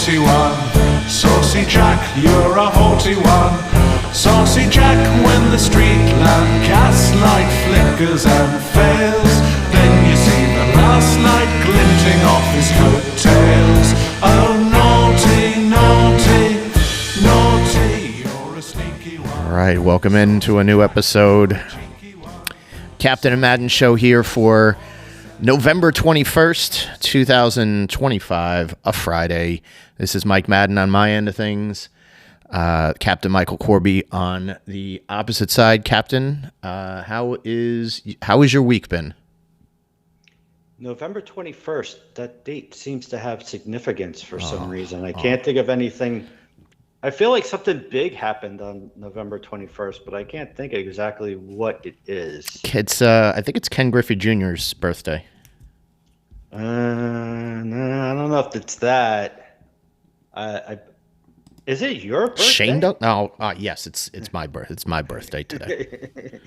naughty one. Saucy Jack, you're a haughty one. Saucy Jack, when the street lamp casts light flickers and fails, then you see the last light glinting off his coattails. Oh, naughty, naughty, naughty, you're a sneaky one. All right, welcome into a new episode. Captain and Madden show here for November 21st, 2025, a Friday. This is Mike Madden on my end of things. Captain Michael Corby on the opposite side. Captain, how is your week been? November 21st, that date seems to have significance for some reason. I can't think of anything. I feel like something big happened on November 21st, but I can't think exactly what it is. It's I think it's Ken Griffey Jr.'s birthday. No, I don't know if it's that. Is it your birthday? Shane don't? No. Yes, it's my birth. It's my birthday today.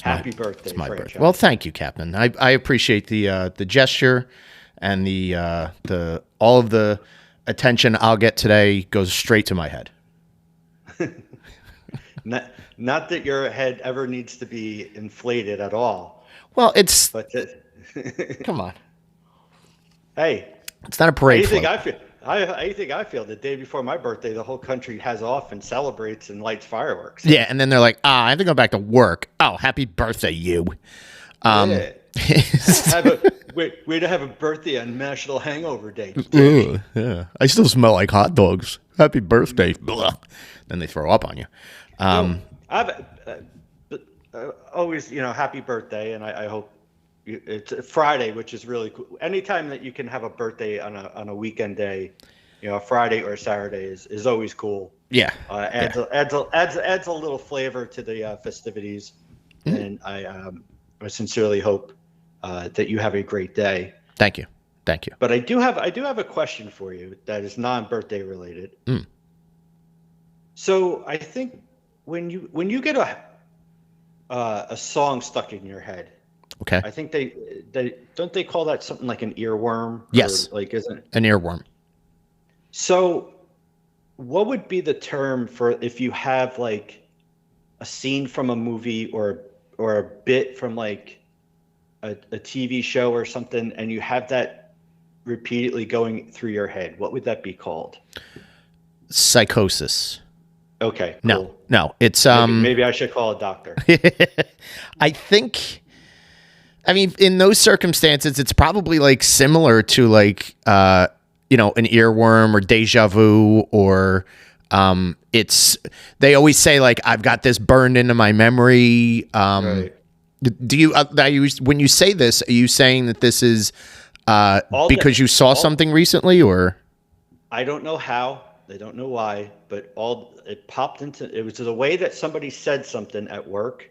Happy birthday! It's my franchise. birthday. Well, thank you, Captain. I appreciate the gesture and the all of the attention I'll get today goes straight to my head. Not that your head ever needs to be inflated at all. Well, it's But come on. hey, It's not a parade. how you think I feel the day before my birthday? The whole country has off and celebrates and lights fireworks. Yeah, and then they're like, I have to go back to work. Oh, happy birthday, you. Yeah. Way to have a birthday on National Hangover Day. Ugh, yeah. I still smell like hot dogs. Happy birthday. Blah. Then they throw up on you. Always, happy birthday, and I hope it's a Friday, which is really cool. Anytime that you can have a birthday on a weekend day, Friday or Saturday is always cool. Yeah. Adds a little flavor to the festivities, and I sincerely hope that you have a great day. Thank you. But I do have a question for you that is non-birthday related. So I think when you get a song stuck in your head, Okay. I think they don't they call that something like an earworm? Yes. Or isn't it? An earworm. So what would be the term for if you have like a scene from a movie or a bit from like a TV show or something, and you have that repeatedly going through your head? What would that be called? Psychosis. Okay, cool. No, it's maybe I should call a doctor. I think, in those circumstances, it's probably like similar to like an earworm or deja vu, or they always say like I've got this burned into my memory. Right. Do you when you say this, are you saying that this is because you saw something recently, or? I don't know how. They don't know why, but it popped into it was the way that somebody said something at work.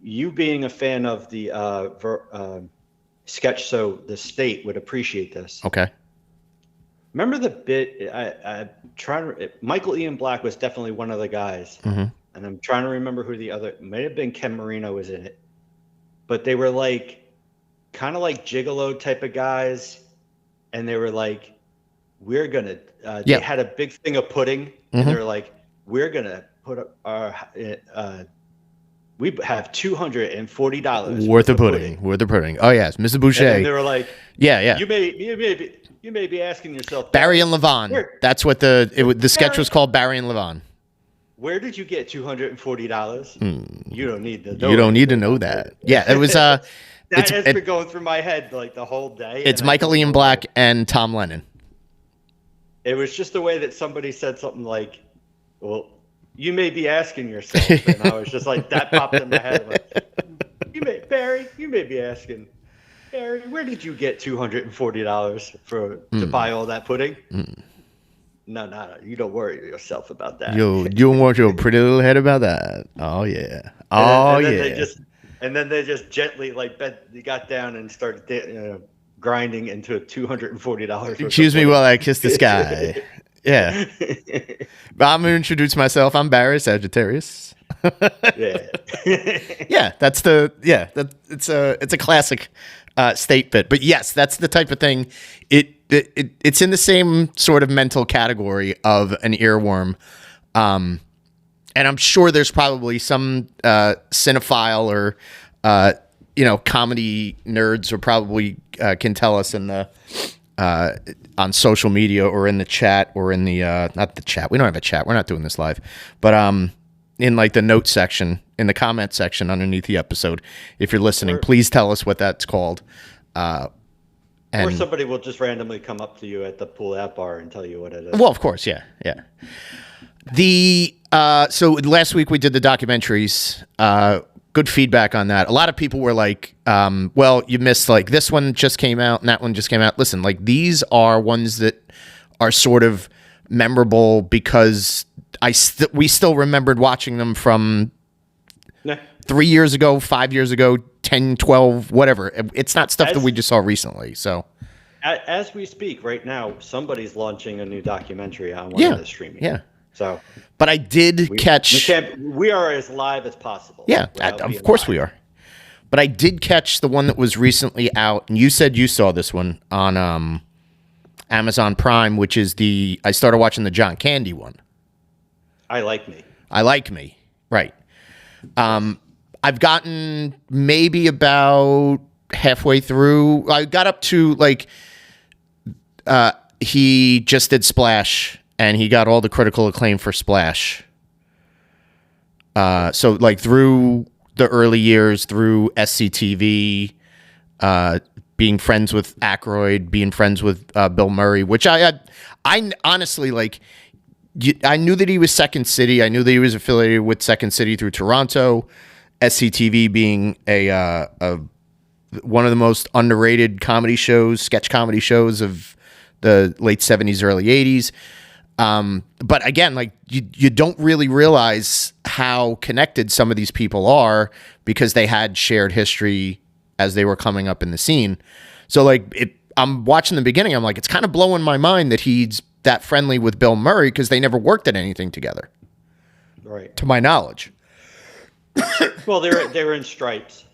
You being a fan of the sketch, so the state would appreciate this. Okay. Remember the bit? Michael Ian Black was definitely one of the guys, and I'm trying to remember who the other. It may have been Ken Marino was in it, but they were like, kind of like gigolo type of guys, and they were like, we're gonna. They had a big thing of pudding, and they were like, we're gonna put up our. We have $240 worth of pudding. Worth of pudding. Oh yes, Mrs. Boucher. And they were like, yeah. You may be asking yourself, Barry and Levon. That's what the sketch was called. Barry and Levon. Where did you get $240? You don't need to know. You don't need to know that. Yeah, it was. That has been going through my head like the whole day. It's Michael Ian Black and Tom Lennon. It was just the way that somebody said something like, well, you may be asking yourself. And I was just like, that popped in my head. Like, Barry, you may be asking, Barry, where did you get $240 to buy all that pudding? No, you don't worry yourself about that. You don't want your pretty little head about that. Oh, yeah. And then they just gently, they got down and started grinding into a $240. Excuse me while I kiss this guy. Yeah. I'm going to introduce myself. I'm Barry Sagittarius. Yeah. Yeah, it's a classic statement. But yes, that's the type of thing. It's in the same sort of mental category of an earworm. And I'm sure there's probably some cinephile or comedy nerds who probably can tell us in the on social media or in the chat or in the not the chat. We don't have a chat. We're not doing this live, but in like the note section, in the comment section underneath the episode, if you're listening, please tell us what that's called. Or somebody will just randomly come up to you at the pool out bar and tell you what it is. Well, of course, yeah. So last week we did the documentaries. Good feedback on that. A lot of people were like, well, you missed like this one just came out and that one just came out. Listen, like these are ones that are sort of memorable because we still remembered watching them from 3 years ago, 5 years ago, 10, 12, whatever. It's not stuff that we just saw recently. So as we speak right now, somebody's launching a new documentary on one of the streaming. Yeah. So, but I did catch. We are as live as possible. Yeah, of course we are. But I did catch the one that was recently out, and you said you saw this one on Amazon Prime, which is I started watching the John Candy one. I Like Me. Right. I've gotten maybe about halfway through. I got up to like he just did Splash. And he got all the critical acclaim for Splash. So like through the early years, through SCTV, being friends with Aykroyd, being friends with Bill Murray, which I honestly like. I knew that he was Second City. I knew that he was affiliated with Second City through Toronto. SCTV being a one of the most underrated comedy shows, sketch comedy shows of the late 70s, early 80s. But again, like you don't really realize how connected some of these people are because they had shared history as they were coming up in the scene. So like I'm watching the beginning. I'm like, it's kind of blowing my mind that he's that friendly with Bill Murray because they never worked at anything together. Right. To my knowledge. Well, they were in Stripes.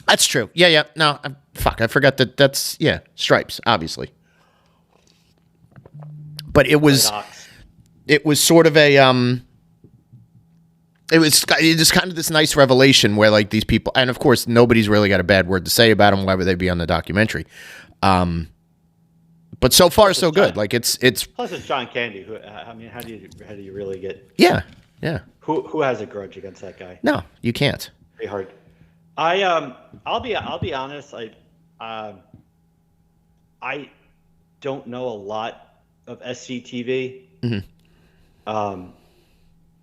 That's true. Yeah. No, I forgot that's Stripes, obviously. But it was sort of a it was kind of this nice revelation where like these people, and of course nobody's really got a bad word to say about them. Why would they be on the documentary? But so far so good. Like it's plus it's John Candy. I mean, how do you really get? Yeah. Who has a grudge against that guy? No, you can't. Pretty hard. I'll be honest. I don't know a lot of SCTV. Mm-hmm.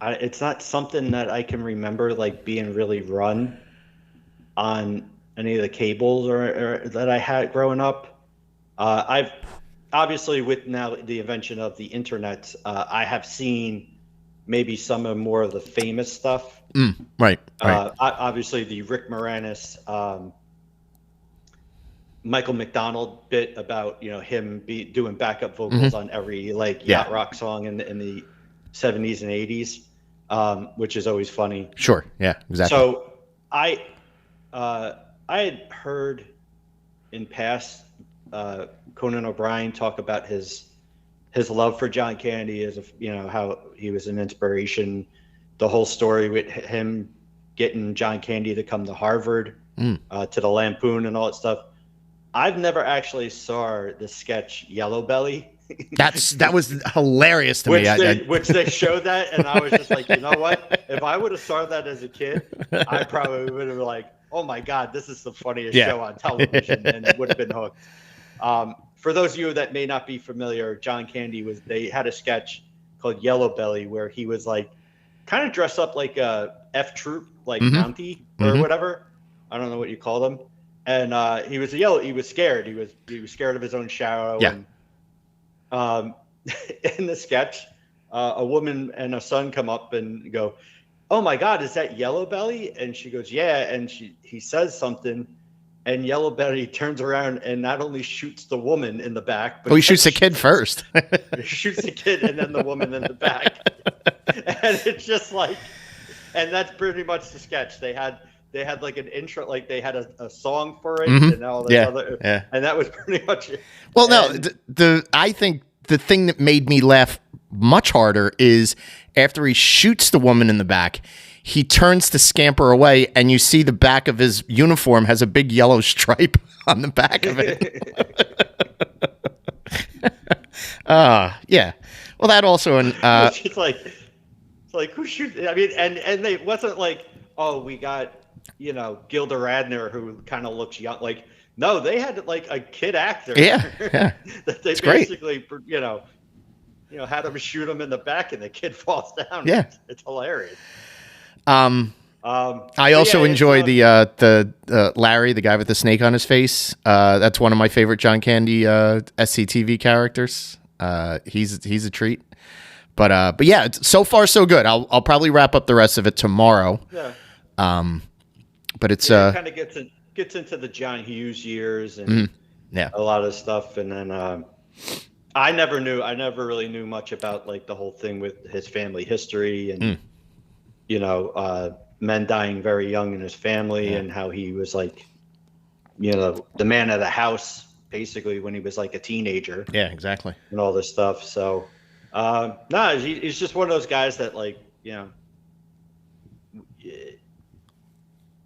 It's not something that I can remember like being really run on any of the cables or that I had growing up. I've obviously with now the invention of the internet, I have seen maybe some of more of the famous stuff. Right. Obviously the Rick Moranis, Michael McDonald bit about him doing backup vocals on every yacht rock song in the 70s and 80s, which is always funny. Sure, yeah, exactly. So I had heard in past Conan O'Brien talk about his love for John Candy, as how he was an inspiration. The whole story with him getting John Candy to come to Harvard, to the Lampoon and all that stuff. I've never actually saw the sketch Yellow Belly. That was hilarious to me. Which they showed that, and I was just like, you know what? If I would have saw that as a kid, I probably would have been like, oh my God, this is the funniest show on television, and it would have been hooked. For those of you that may not be familiar, John Candy they had a sketch called Yellow Belly where he was like kind of dressed up like a F troop, like Mountie or whatever. I don't know what you call them. And he was scared. He was scared of his own shadow. Yeah. And in the sketch, a woman and a son come up and go, "Oh my God, is that Yellow Belly?" And she goes, "Yeah." And he says something, and Yellow Belly turns around and not only shoots the woman in the back, but he shoots the kid first. He shoots the kid and then the woman in the back. And it's just like, and that's pretty much the sketch. They had like an intro, like they had a song for it, and all this other, and that was pretty much it. Well, no, I think the thing that made me laugh much harder is after he shoots the woman in the back, he turns to scamper away, and you see the back of his uniform has a big yellow stripe on the back of it. Yeah. Well, that also, it's like who shoot? I mean, and they wasn't like, oh, we got Gilda Radner who kind of looks young. Like, no, they had like a kid actor. Yeah. that they basically, had him shoot him in the back, and the kid falls down. Yeah, it's hilarious. I also enjoy the Larry, the guy with the snake on his face. That's one of my favorite John Candy SCTV characters. He's a treat. But yeah, so far so good. I'll probably wrap up the rest of it tomorrow. Yeah. But it's it kind of gets into the John Hughes years and a lot of stuff, and then I never really knew much about like the whole thing with his family history and men dying very young in his family and how he was like the man of the house basically when he was like a teenager. Yeah, exactly. And all this stuff. So he's just one of those guys that like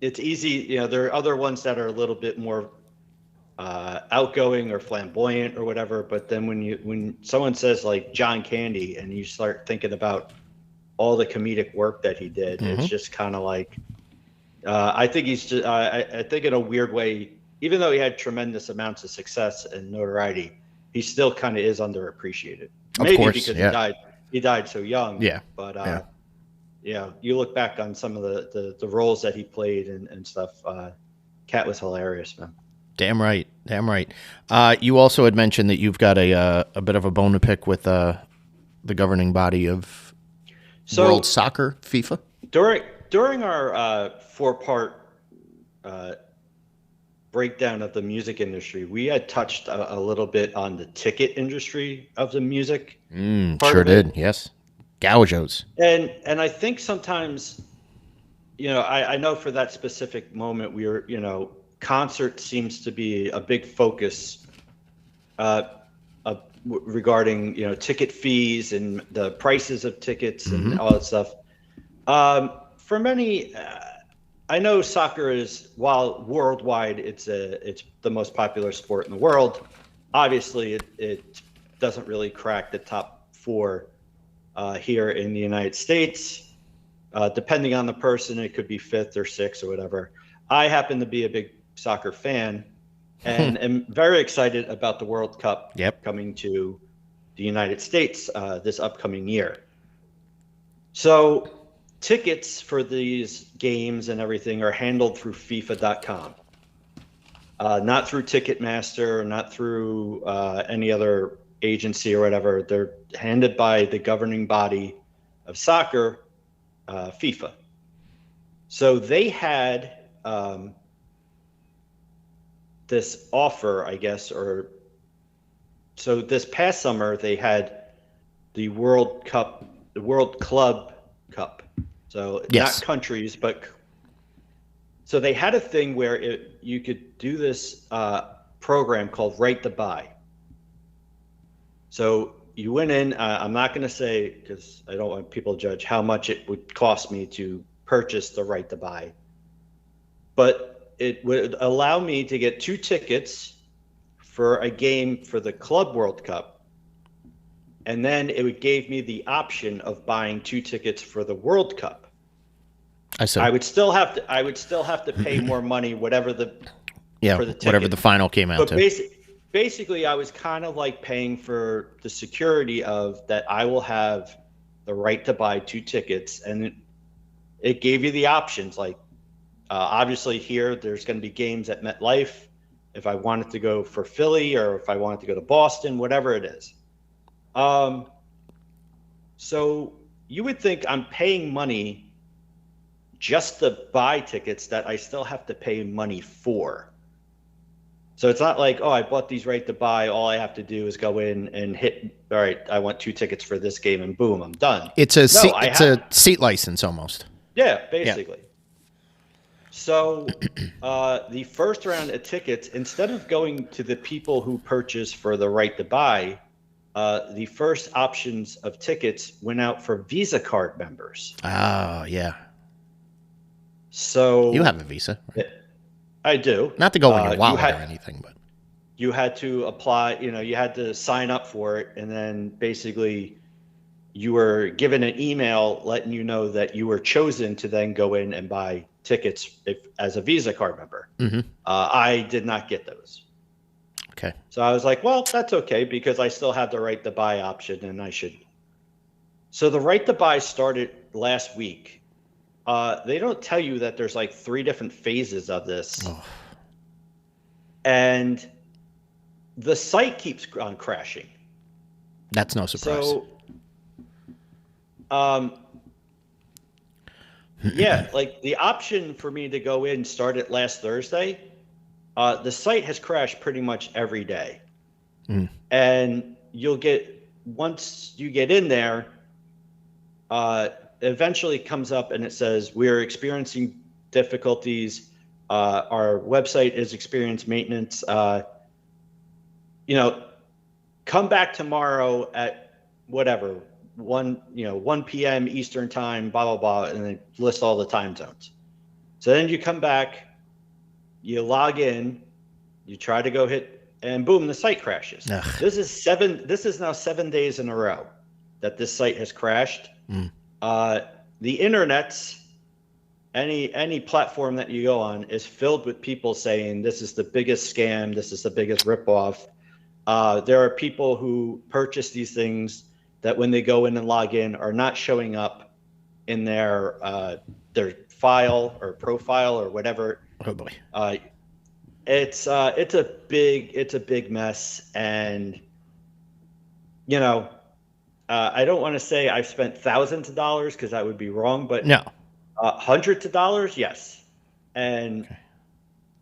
it's easy. There are other ones that are a little bit more outgoing or flamboyant or whatever, but then when someone says like John Candy and you start thinking about all the comedic work that he did, it's just kind of like I think he's just I think in a weird way, even though he had tremendous amounts of success and notoriety, he still kind of is underappreciated. Maybe because he died so young. Yeah. But you look back on some of the roles that he played and stuff. Cat was hilarious, man. Damn right. You also had mentioned that you've got a bit of a bone to pick with the governing body of World Soccer, FIFA. During our 4-part breakdown of the music industry, we had touched a little bit on the ticket industry of the music. Sure did. Yes. Gaujos. And I think sometimes, I know for that specific moment, we were, concert seems to be a big focus regarding, ticket fees and the prices of tickets and all that stuff. For many, I know soccer is, while worldwide it's the most popular sport in the world, obviously it doesn't really crack the top 4 here in the United States. Depending on the person, it could be 5th or 6th or whatever. I happen to be a big soccer fan and am very excited about the World Cup coming to the United States this upcoming year. So tickets for these games and everything are handled through FIFA.com, not through Ticketmaster, not through any other agency or whatever. They're handed by the governing body of soccer, FIFA. So they had this offer, I guess, so this past summer they had the World Cup, the World Club Cup. So not countries, but so they had a thing where you could do this program called Right to Buy. So you went in, I'm not going to say, because I don't want people to judge how much it would cost me to purchase the Right to Buy, but it would allow me to get 2 tickets for a game for the Club World Cup. And then it gave me the option of buying 2 tickets for the World Cup. I would still have to pay more money, whatever the for the ticket. Whatever the final came out to. Basically, I was kind of like paying for the security of that I will have the right to buy 2 tickets, and it gave you the options. Like obviously here, there's going to be games at MetLife. If I wanted to go for Philly or if I wanted to go to Boston, whatever it is. So you would think I'm paying money just to buy tickets that I still have to pay money for. So it's not like, oh, I bought these right to buy. All I have to do is go in and hit, all right, I want 2 tickets for this game and boom, I'm done. It's a seat license almost. Yeah, basically. So the first round of tickets, instead of going to the people who purchased for the right to buy, the first options of tickets went out for Visa card members. Oh, yeah. So You have a Visa. Right? I do. Not to go in your wallet or anything, but you had to apply, you had to sign up for it, and then basically you were given an email letting you know that you were chosen to then go in and buy tickets as a Visa card member. I did not get those. Okay. So I was like, well, that's okay, because I still have the right to buy option, and I should. So the right to buy started last week. They don't tell you that there's like 3 different phases of this. Oh. And the site keeps on crashing. That's no surprise. So, yeah, like the option for me to go in started last Thursday. The site has crashed pretty much every day. And once you get in there, eventually comes up and it says, we're experiencing difficulties. Our website is experiencing maintenance. Come back tomorrow at whatever, 1 p.m. Eastern time, blah, blah, blah, and then list all the time zones. So then you come back, you log in, you try to go hit, and boom, the site crashes. Ugh. This is now 7 days in a row that this site has crashed. The internet's, any platform that you go on is filled with people saying this is the biggest scam, this is the biggest ripoff. There are people who purchase these things that when they go in and log in are not showing up in their file or profile or whatever. Oh boy. It's a big mess, and I don't want to say I've spent thousands of dollars, because that would be wrong, but No. Hundreds of dollars, yes. And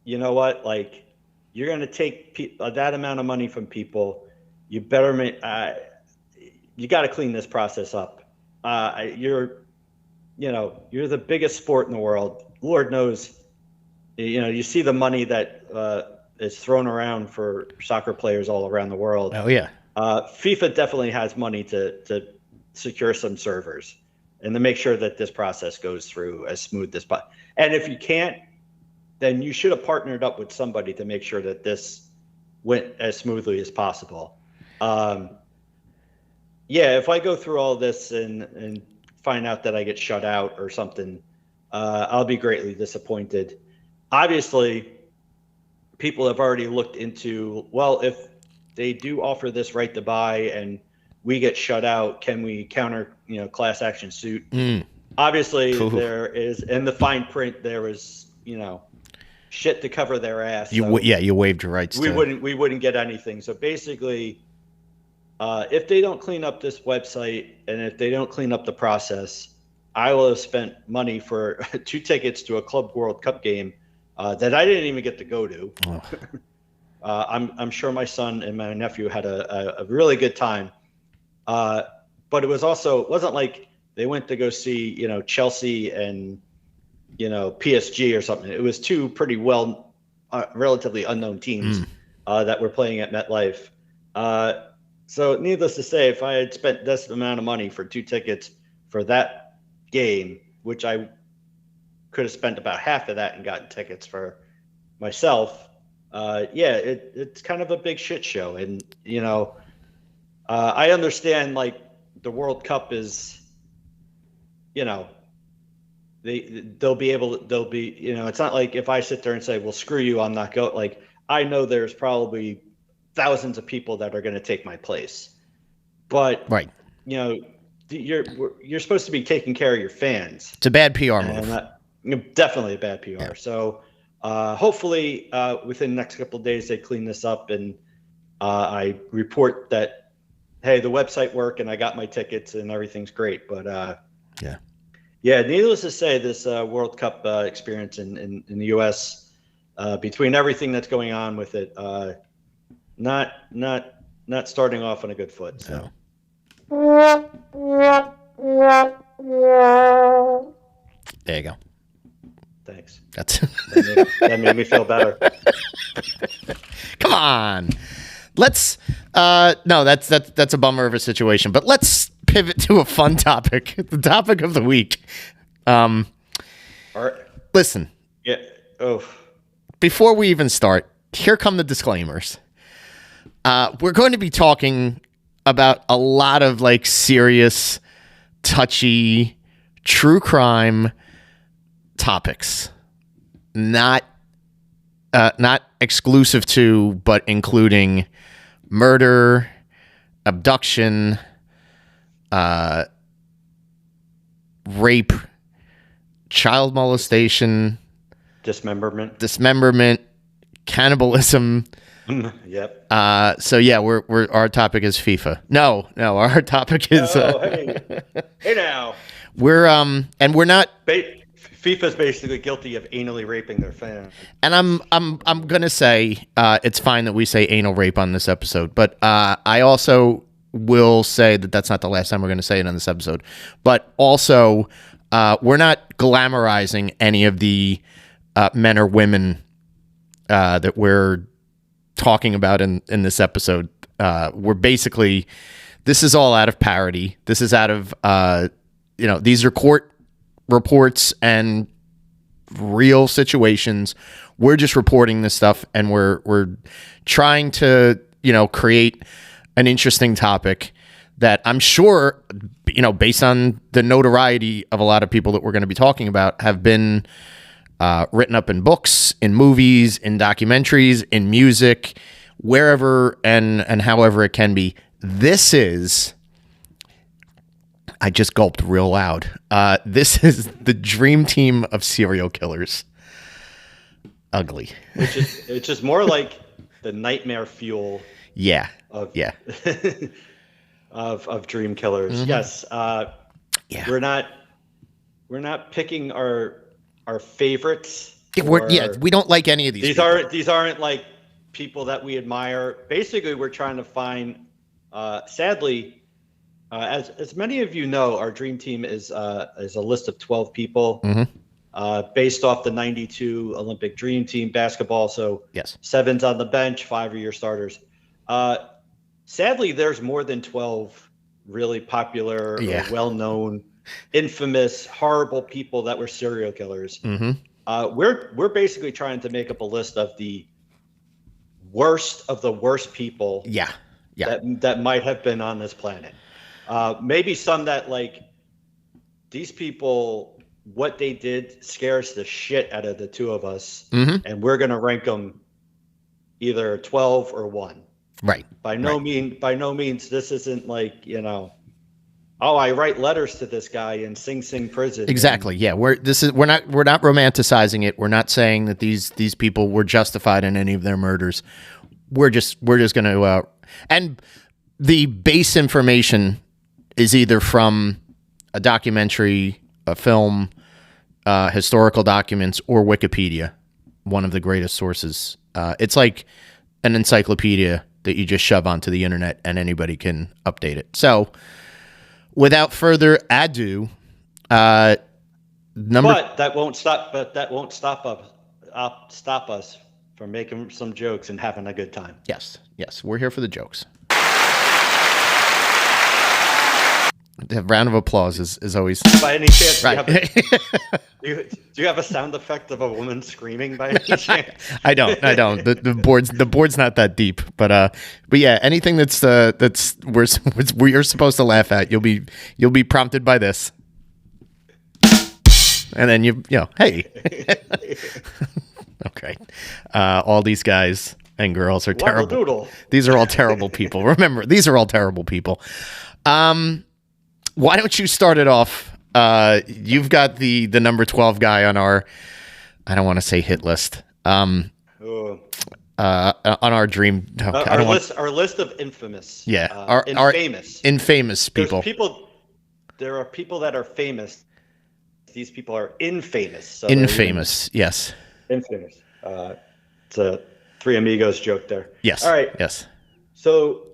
you know what? Like, you're going to take that amount of money from people. You better you got to clean this process up. You're the biggest sport in the world. Lord knows, you see the money that is thrown around for soccer players all around the world. Oh yeah. FIFA definitely has money to secure some servers and to make sure that this process goes through as smooth as possible. And if you can't, then you should have partnered up with somebody to make sure that this went as smoothly as possible. If I go through all this and find out that I get shut out or something, I'll be greatly disappointed. Obviously, people have already looked into, well, if they do offer this right to buy and we get shut out, can we counter, class action suit? Obviously, there is, in the fine print, there was, shit to cover their ass. You waived your rights. We wouldn't get anything. So basically, if they don't clean up this website and if they don't clean up the process, I will have spent money for 2 tickets to a Club World Cup game that I didn't even get to go to. Oh. I'm sure my son and my nephew had a really good time. But it wasn't like they went to go see, Chelsea and, PSG or something. It was 2 pretty relatively unknown teams that were playing at MetLife. So needless to say, if I had spent this amount of money for 2 tickets for that game, which I could have spent about half of that and gotten tickets for myself, it's kind of a big shit show. And, I understand, like, the World Cup is, they'll be, it's not like if I sit there and say, well, screw you, I'm not going. Like, I know there's probably thousands of people that are going to take my place, but right. You're supposed to be taking care of your fans. It's a bad PR move. Definitely a bad PR. Yeah. So hopefully within the next couple of days, they clean this up and I report that, hey, the website worked and I got my tickets and everything's great. But needless to say, this World Cup experience in the U.S., between everything that's going on with it, not starting off on a good foot. So. There you go. Thanks. That's That made me feel better. Come on. Let's no, that's a bummer of a situation, but let's pivot to a fun topic. The topic of the week. Listen. Yeah. Oh. Before we even start, here come the disclaimers. We're going to be talking about a lot of like serious, touchy, true crime topics. Not exclusive to, but including murder, abduction, rape, child molestation, dismemberment, cannibalism. Yep. So yeah, we're our topic is FIFA. No, our topic is. Hey now. We're and we're not. FIFA's basically guilty of anally raping their fans. And I'm gonna say it's fine that we say anal rape on this episode, but I also will say that that's not the last time we're gonna say it on this episode. But also, we're not glamorizing any of the men or women that we're talking about in this episode. We're basically, this is all out of parody. This is out of these are court reports and real situations. We're just reporting this stuff, and we're trying to create an interesting topic that I'm sure based on the notoriety of a lot of people that we're going to be talking about have been written up in books, in movies, in documentaries, in music, wherever and however it can be. This is, I just gulped real loud. This is the dream team of serial killers. Ugly. Which is more like the nightmare fuel. Yeah. Of dream killers. Mm-hmm. Yes. We're not picking our favorites. We don't like any of these. These aren't like people that we admire. Basically, we're trying to find. Sadly, as many of you know, our dream team is a list of 12 people, based off the '92 Olympic Dream Team basketball. So yes, 7's on the bench, 5 are your starters. Sadly, there's more than 12 really popular, or well-known, infamous, horrible people that were serial killers. We're basically trying to make up a list of the worst people. That might have been on this planet. Maybe some that like these people, what they did scares the shit out of the two of us, and we're gonna rank them either 12 or 1. Right. By no means, this isn't like I write letters to this guy in Sing Sing prison. Exactly. Yeah. We're not romanticizing it. We're not saying that these people were justified in any of their murders. We're just going to and the base information is either from a documentary, a film, historical documents, or Wikipedia, one of the greatest sources. It's like an encyclopedia that you just shove onto the internet and anybody can update it. So without further ado, But that won't stop us from making some jokes and having a good time. Yes, we're here for the jokes. The round of applause is always. By any chance, right. do you have a sound effect of a woman screaming by any chance? I don't. The board's not that deep, but yeah, anything that's you're supposed to laugh at, you'll be prompted by this, and then hey, okay, all these guys and girls are terrible. These are all terrible people. Remember, these are all terrible people. Why don't you start it off? You've got the number 12 guy on our, I don't want to say hit list. On our dream. Our list of infamous. Yeah. Our infamous people. There are people that are famous. These people are infamous. So infamous. Yes. Infamous. It's a Three Amigos joke there. Yes. All right. Yes. So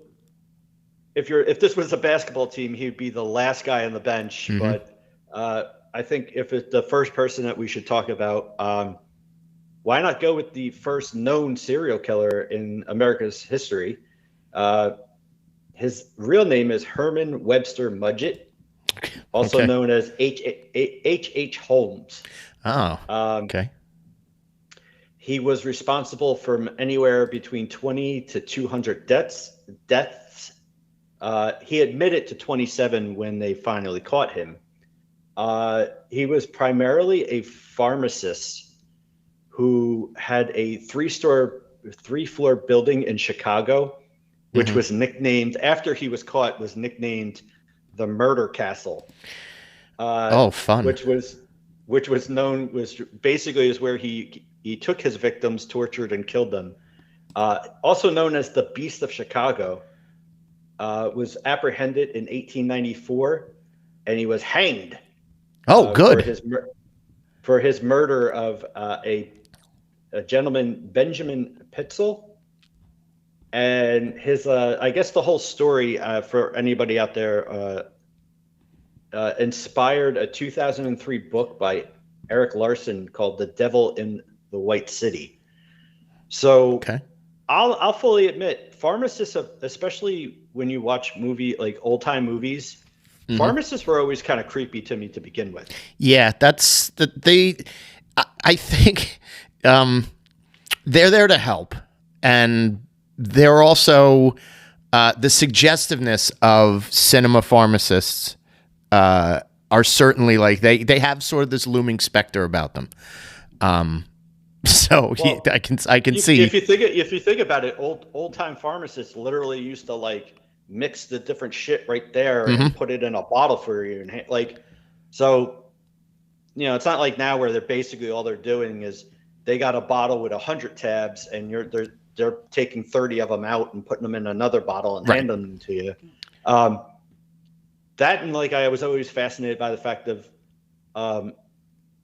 if this was a basketball team, he'd be the last guy on the bench. Mm-hmm. But I think if it's the first person that we should talk about, why not go with the first known serial killer in America's history? His real name is Herman Webster Mudgett, also known as H. Holmes. Oh, okay. He was responsible for anywhere between 20 to 200 deaths. He admitted to 27 when they finally caught him. He was primarily a pharmacist who had a three-floor building in Chicago, which was nicknamed, after he was caught, was nicknamed the Murder Castle. Fun. Which was basically where he took his victims, tortured and killed them. Also known as the Beast of Chicago, was apprehended in 1894, and he was hanged. Oh, good. For his murder of a gentleman, Benjamin Pitzel. And his, I guess the whole story, for anybody out there, inspired a 2003 book by Eric Larson called The Devil in the White City. So I'll fully admit, pharmacists, especially when you watch old time movies, pharmacists were always kind of creepy to me to begin with. Yeah, that's I think they're there to help, and they're also the suggestiveness of cinema pharmacists are certainly like they have sort of this looming specter about them. I can see if you think about it, old time pharmacists literally used to mix the different shit right there and put it in a bottle for you, and so it's not like now where they're basically all they're doing is they got a bottle with 100 tabs and they're taking 30 of them out and putting them in another bottle and handing them to you. That, and I was always fascinated by the fact of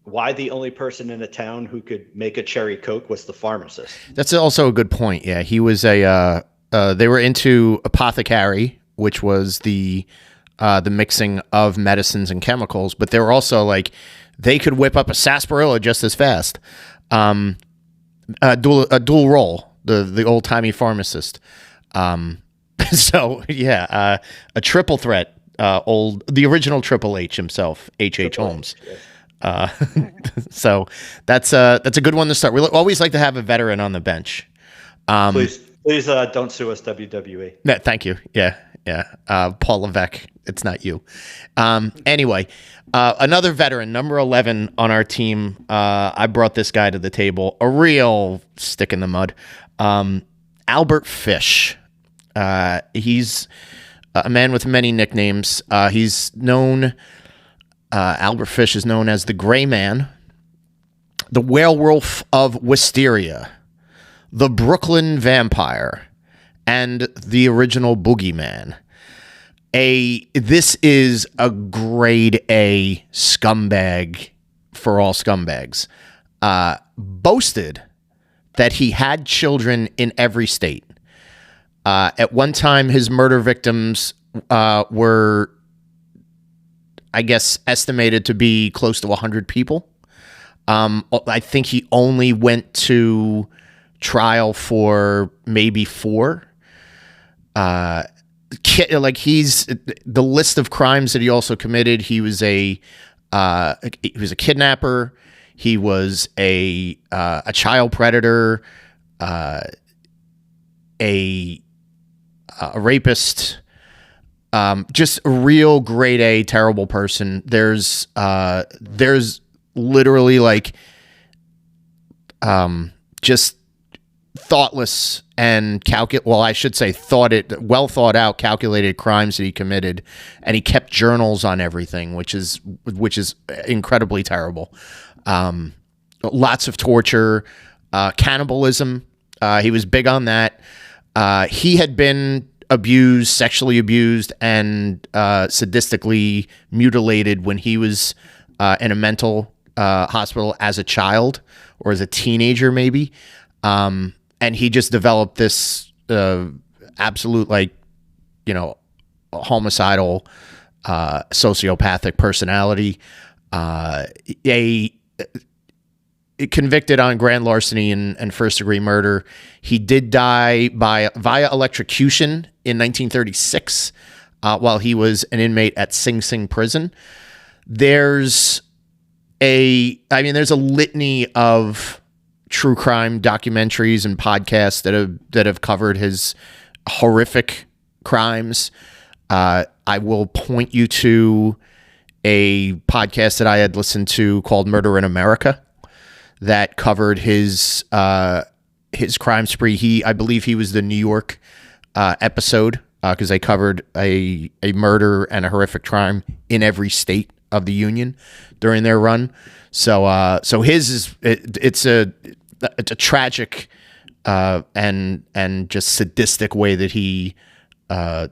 why the only person in a town who could make a cherry Coke was the pharmacist. That's also a good point. Yeah, he was they were into apothecary, which was the mixing of medicines and chemicals, but they were also they could whip up a sarsaparilla just as fast. A dual role. The old timey pharmacist. So yeah, a triple threat. The original Triple H himself, H. Holmes. So that's a good one to start. We always like to have a veteran on the bench. Please don't sue us, WWE. No, thank you. Yeah. Paul Levesque. It's not you. Anyway, another veteran, number 11 on our team. I brought this guy to the table. A real stick in the mud. Albert Fish. He's a man with many nicknames. Albert Fish is known as the Gray Man, the Werewolf of Wisteria, the Brooklyn Vampire, and the original Boogeyman. This is a grade A scumbag for all scumbags. Boasted that he had children in every state. At one time, his murder victims were, I guess, estimated to be close to 100 people. I think he only went to trial for maybe 4. He's the list of crimes that he also committed. He was a kidnapper. He was a child predator, a rapist, just a real grade A terrible person. There's literally just thoughtless and well thought out, calculated crimes that he committed, and he kept journals on everything, which is incredibly terrible. Lots of torture, cannibalism. He was big on that. He had been sexually abused, and sadistically mutilated when he was in a mental hospital as a child or as a teenager, maybe. And he just developed this absolute, homicidal, sociopathic personality. a convicted on grand larceny and first degree murder. He did die via electrocution in 1936 while he was an inmate at Sing Sing prison. There's a litany of true crime documentaries and podcasts that have covered his horrific crimes. I will point you to a podcast that I had listened to called Murder in America that covered his crime spree. I believe he was the New York episode because they covered a murder and a horrific crime in every state of the union during their run. So his is it's a tragic and just sadistic way that he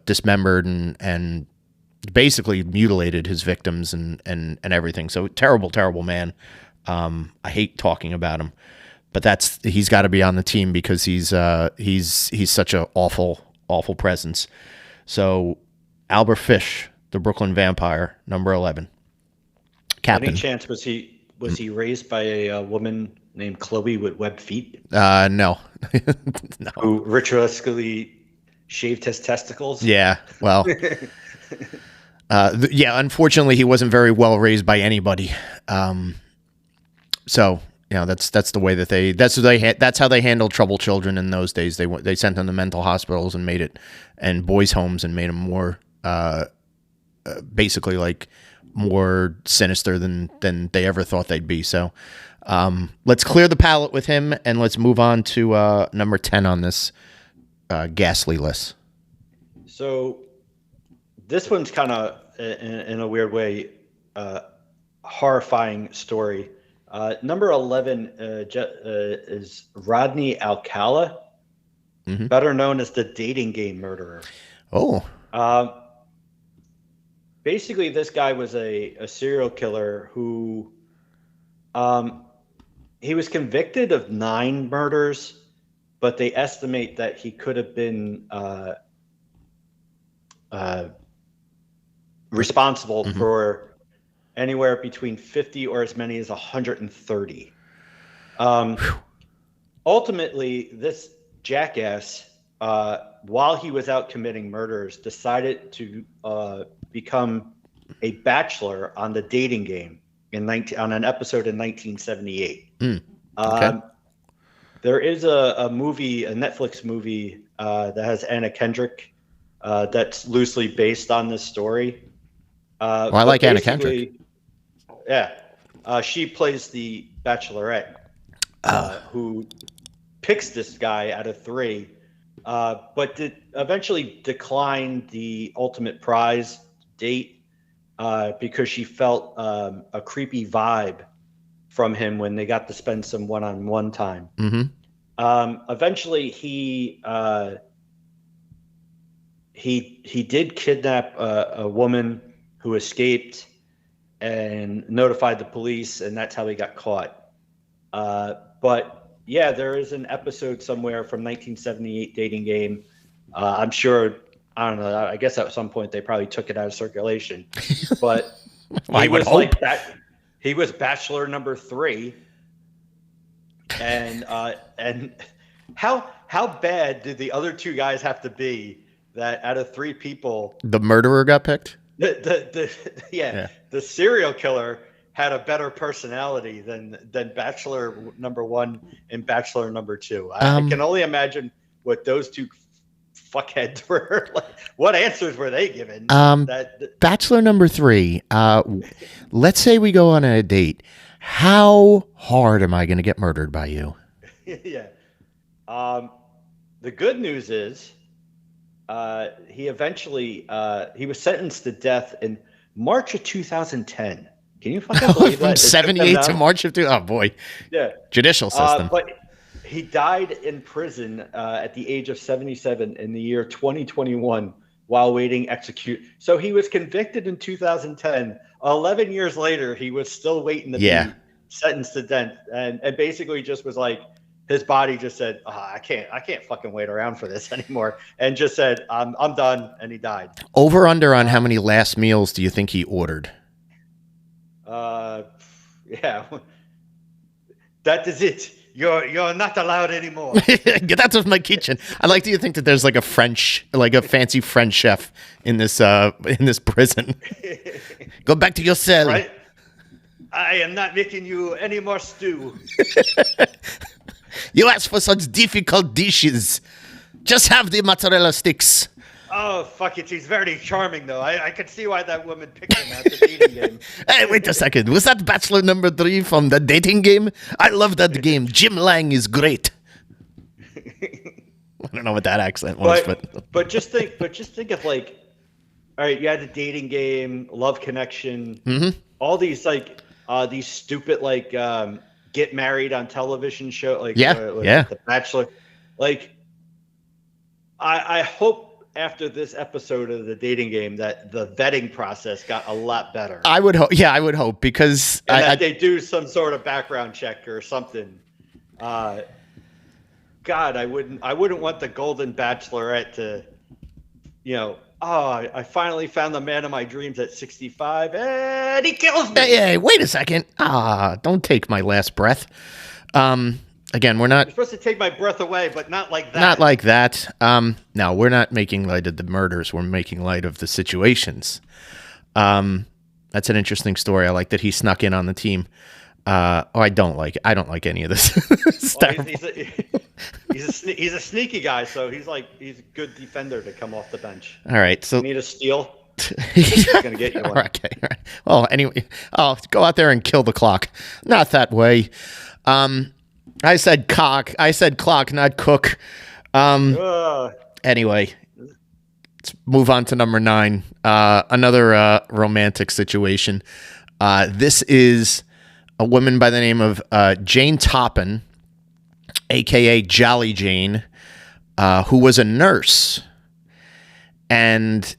dismembered and basically mutilated his victims and everything. So terrible man. I hate talking about him, but he's got to be on the team because he's such an awful presence. So Albert Fish, the Brooklyn Vampire, number 11. Captain. Any chance was he raised by a woman named Chloe with webbed feet? No. No. Who ritualistically shaved his testicles? Yeah. Well. Unfortunately, he wasn't very well raised by anybody. So that's the way that that's how they handled troubled children in those days. They sent them to mental hospitals and boys' homes and made them more basically like more sinister than they ever thought they'd be. So let's clear the palate with him and let's move on to number 10 on this ghastly list. So this one's kind of in a weird way horrifying story. Number 11 is Rodney Alcala, better known as the dating game murderer. Oh. Basically, this guy was a serial killer who he was convicted of 9 murders, but they estimate that he could have been responsible for anywhere between 50 or as many as 130. Ultimately, this jackass, while he was out committing murders, decided to become a bachelor on the dating game on an episode in 1978. Okay. There is a Netflix movie that has Anna Kendrick that's loosely based on this story. I like Anna Kendrick. Yeah. She plays the bachelorette who picks this guy out of 3, but eventually declined the ultimate prize date because she felt a creepy vibe from him when they got to spend some one-on-one time. Eventually, he did kidnap a woman who escaped and notified the police, and that's how he got caught. But yeah, there is an episode somewhere from 1978 dating game. I'm sure, I don't know, I guess at some point they probably took it out of circulation. But he was bachelor number 3. And how bad did the other 2 guys have to be that out of 3 people the murderer got picked? The serial killer had a better personality than bachelor number 1 and bachelor number 2. I can only imagine what those 2 fuckheads were like. What answers were they given? Bachelor number 3. Let's say we go on a date. How hard am I going to get murdered by you? Yeah. The good news is he eventually he was sentenced to death in March of 2010. Can you fucking believe that? From 78 to March of 2. Oh boy. Yeah. Judicial system. But he died in prison at the age of 77 in the year 2021 while waiting execute. So he was convicted in 2010. 11 years later, he was still waiting to be sentenced to death, and basically just was like, his body just said, I can't fucking wait around for this anymore, and just said, I'm done, and he died. Over under on how many last meals do you think he ordered? Yeah. That is it. You're not allowed anymore. Get out of my kitchen. I like to think that there's like a fancy French chef in this prison. Go back to your cell. Right? I am not making you any more stew. You asked for such difficult dishes. Just have the mozzarella sticks. Oh, fuck it. He's very charming, though. I can see why that woman picked him at the dating game. Hey, wait a second. Was that Bachelor number 3 from the dating game? I love that game. Jim Lang is great. I don't know what that accent was, but just think of like, all right, you had the dating game, Love Connection, all these like these stupid like get married on television show, like The Bachelor. Like, I hope after this episode of the dating game that the vetting process got a lot better. I would hope. Yeah, I would hope, because that they do some sort of background check or something. God, I wouldn't want the Golden Bachelorette to, I finally found the man of my dreams at 65 and he kills me. Hey, wait a second. Don't take my last breath. Again, we're not... You're supposed to take my breath away, but not like that. Not like that. No, we're not making light of the murders. We're making light of the situations. That's an interesting story. I like that he snuck in on the team. I don't like it. I don't like any of this. He's a sneaky guy, so he's a good defender to come off the bench. All right, so... You need a steal? He's going to get you one. Okay, all right. Well, anyway, go out there and kill the clock. Not that way. I said cock. I said clock, not cook. Anyway, let's move on to number 9. Another romantic situation. This is a woman by the name of Jane Toppin, a.k.a. Jolly Jane, who was a nurse. And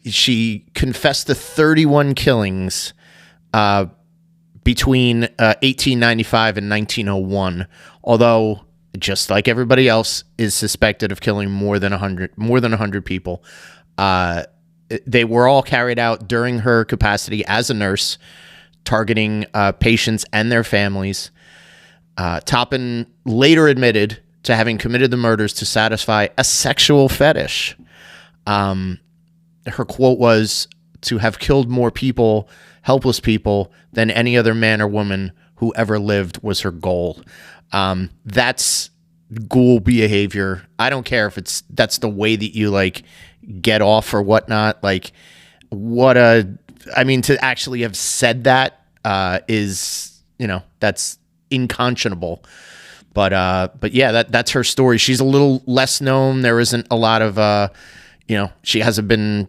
she confessed to 31 killings between 1895 and 1901, although, just like everybody else, is suspected of killing more than 100 people. They were all carried out during her capacity as a nurse, targeting patients and their families. Toppin later admitted to having committed the murders to satisfy a sexual fetish. Her quote was, "To have killed more people, helpless people, than any other man or woman who ever lived was her goal." That's ghoul behavior. I don't care if that's the way that you like get off or whatnot. Like, to actually have said that is, that's unconscionable. But yeah, that's her story. She's a little less known. There isn't a lot of, she hasn't been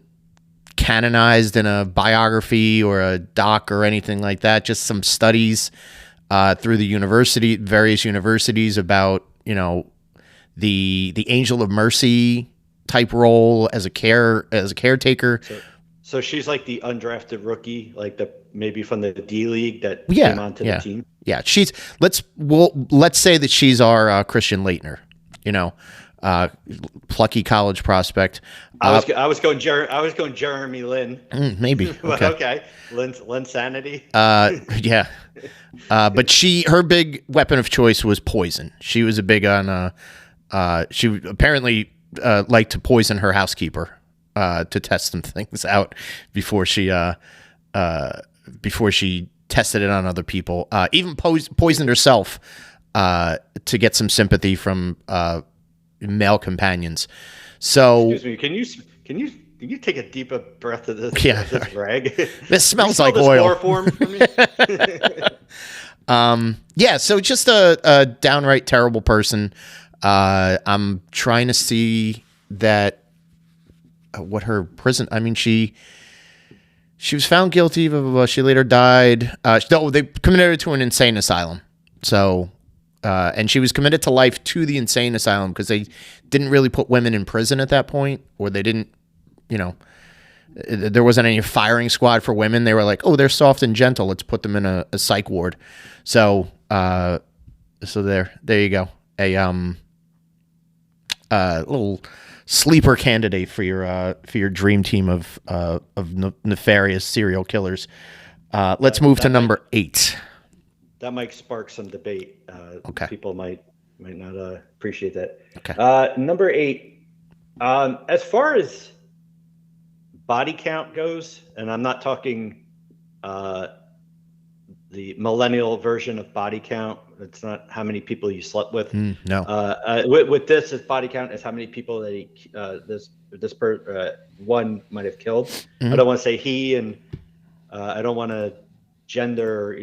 canonized in a biography or a doc or anything like that. Just some studies through the various universities about, the angel of mercy type role as a caretaker. So she's like the undrafted rookie, like maybe from the D League that came onto the team. Yeah, let's say that she's our Christian Laettner, plucky college prospect. I was going Jeremy Lin. Maybe. Okay. Lin Sanity. Yeah. But her big weapon of choice was poison. She was a big on. She apparently liked to poison her housekeeper to test some things out before she tested it on other people. Even poisoned herself to get some sympathy from male companions. So, excuse me, can you take a deeper breath of this? Yeah, this rag. This smells like oil. Chloroform for me? Yeah. So just a downright terrible person. I'm trying to see that what her prison. I mean, she was found guilty. Blah, blah, blah. She later died. They committed her to an insane asylum. So. And she was committed to life to the insane asylum because they didn't really put women in prison at that point, or they didn't, there wasn't any firing squad for women. They were like, oh, they're soft and gentle. Let's put them in a psych ward. So there you go. A little sleeper candidate for your dream team of nefarious serial killers. Let's move to number 8. That might spark some debate. Okay. People might not appreciate that. Okay. Number 8. As far as body count goes, and I'm not talking the millennial version of body count. It's not how many people you slept with. No. With this, his body count is how many people that one might have killed. Mm-hmm. I don't want to say he, and I don't want to gender.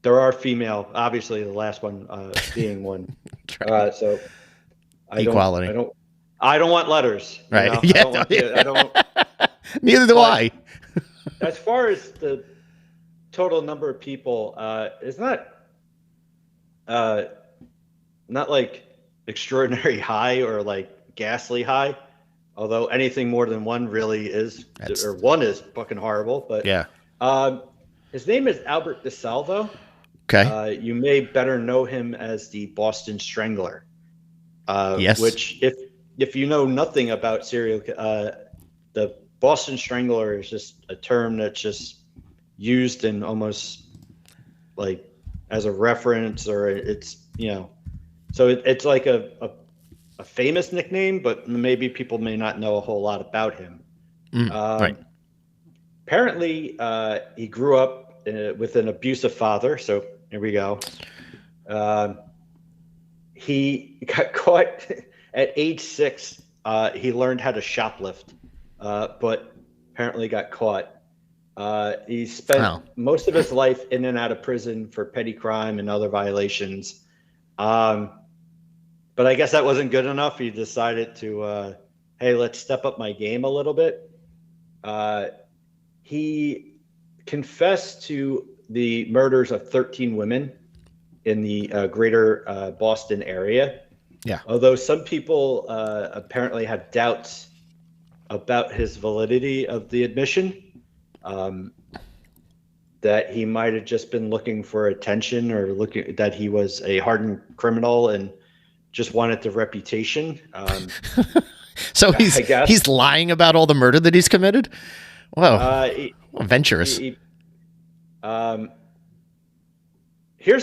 There are female. Obviously, the last one being one. Right. So equality. I don't want letters. Right. Yeah. I don't. Neither do I. As far as the total number of people, it's not like extraordinary high or like ghastly high. Although anything more than one really is, or one is fucking horrible. But yeah. His name is Albert DeSalvo. Okay. You may better know him as the Boston Strangler. Yes. Which, if you know nothing about the Boston Strangler is just a term that's just used in almost like as a reference, or it's so it's like a famous nickname, but maybe people may not know a whole lot about him. Right. Apparently, he grew up with an abusive father. So here we go. He got caught at age 6. He learned how to shoplift, but apparently got caught. He spent most of his life in and out of prison for petty crime and other violations. But I guess that wasn't good enough. He decided to, hey, let's step up my game a little bit. He confessed to the murders of 13 women in the greater Boston area. Yeah. Although some people apparently have doubts about his validity of the admission, that he might have just been looking for attention, or looking that he was a hardened criminal and just wanted the reputation. So he's lying about all the murder that he's committed. Whoa, adventurous. Here's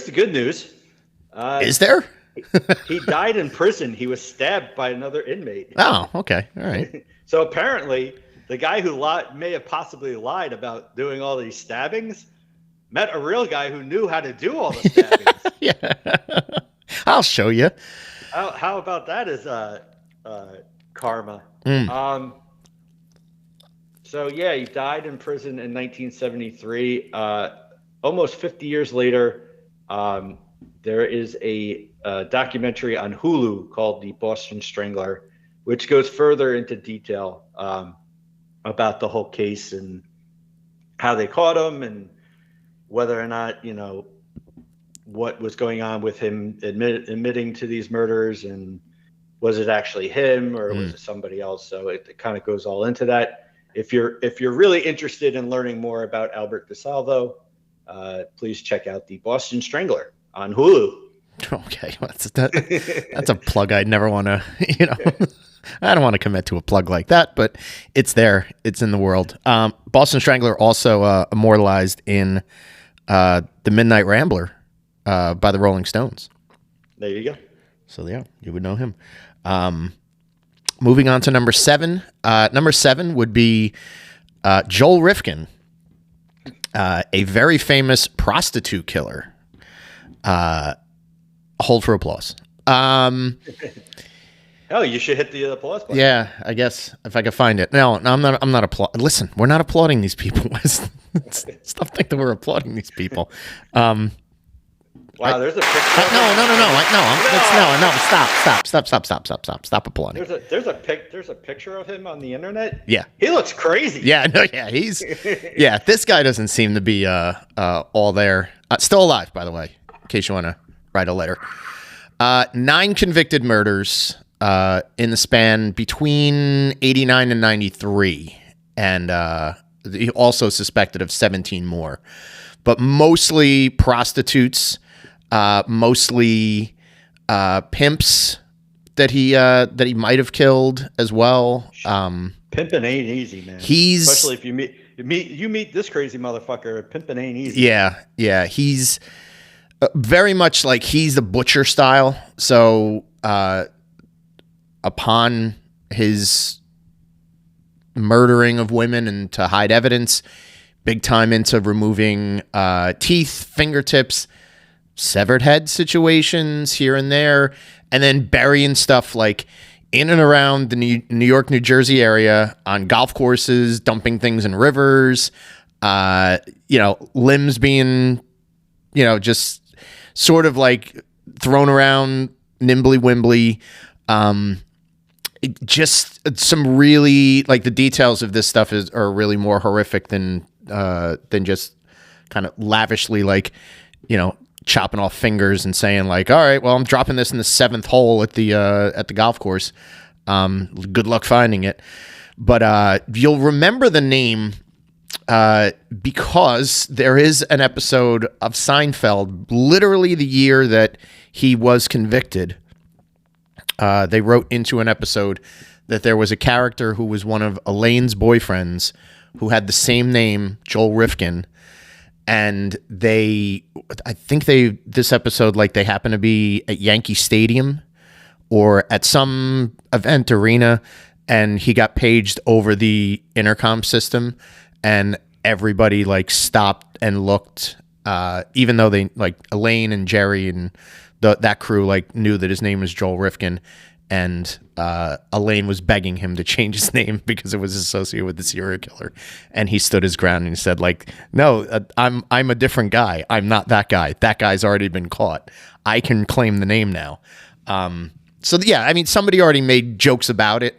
the good news. Is there? He died in prison. He was stabbed by another inmate. Oh, okay. All right. So apparently, the guy who may have possibly lied about doing all these stabbings met a real guy who knew how to do all the stabbings. Yeah. I'll show you. How about that as karma? So yeah, he died in prison in 1973. Almost 50 years later, there is a documentary on Hulu called The Boston Strangler, which goes further into detail about the whole case and how they caught him, and whether or not, what was going on with him admitting to these murders, and was it actually him, or was it somebody else? So it kind of goes all into that. If you're really interested in learning more about Albert DeSalvo, please check out The Boston Strangler on Hulu. Okay, that's a plug I'd never want to, I don't want to commit to a plug like that, but it's there. It's in the world. Boston Strangler also immortalized in The Midnight Rambler by the Rolling Stones. There you go. So yeah, you would know him. Moving on to number 7. Number 7 would be Joel Rifkin, a very famous prostitute killer. Hold for applause. Oh, you should hit the applause button. Yeah, I guess if I could find it. No, I'm not applauding. Listen, we're not applauding these people. Stop thinking that we're applauding these people. Wow, there's a picture. Stop applauding. There's a picture of him on the internet. Yeah, he looks crazy. Yeah, no, yeah, this guy doesn't seem to be all there. Still alive, by the way, in case you want to write a letter. 9 convicted murders in the span between 89 and 93, and he also suspected of 17 more, but mostly prostitutes, mostly pimps that he might have killed as well. Pimping ain't easy, man. He's especially You meet this crazy motherfucker. Pimpin' ain't easy. Yeah. He's very much like he's the butcher style. So upon his murdering of women and to hide evidence, big time into removing teeth, fingertips, severed head situations here and there, and then burying stuff like in and around the New York, New Jersey area on golf courses, dumping things in rivers, limbs being, just sort of like thrown around nimbly-wimbly. Just some really, like, the details of this stuff are really more horrific than just kind of lavishly, like, chopping off fingers and saying like, all right, well, I'm dropping this in the 7th hole at the golf course. Good luck finding it. But you'll remember the name because there is an episode of Seinfeld, literally the year that he was convicted. They wrote into an episode that there was a character who was one of Elaine's boyfriends who had the same name, Joel Rifkin. And this episode, like, they happen to be at Yankee Stadium or at some event arena, and he got paged over the intercom system, and everybody, like, stopped and looked, even though they, like, Elaine and Jerry and that crew, like, knew that his name was Joel Rifkin, and Elaine was begging him to change his name because it was associated with the serial killer, and he stood his ground and he said, like, no, I'm a different guy. I'm not that guy. That guy's already been caught. I can claim the name now. Somebody already made jokes about it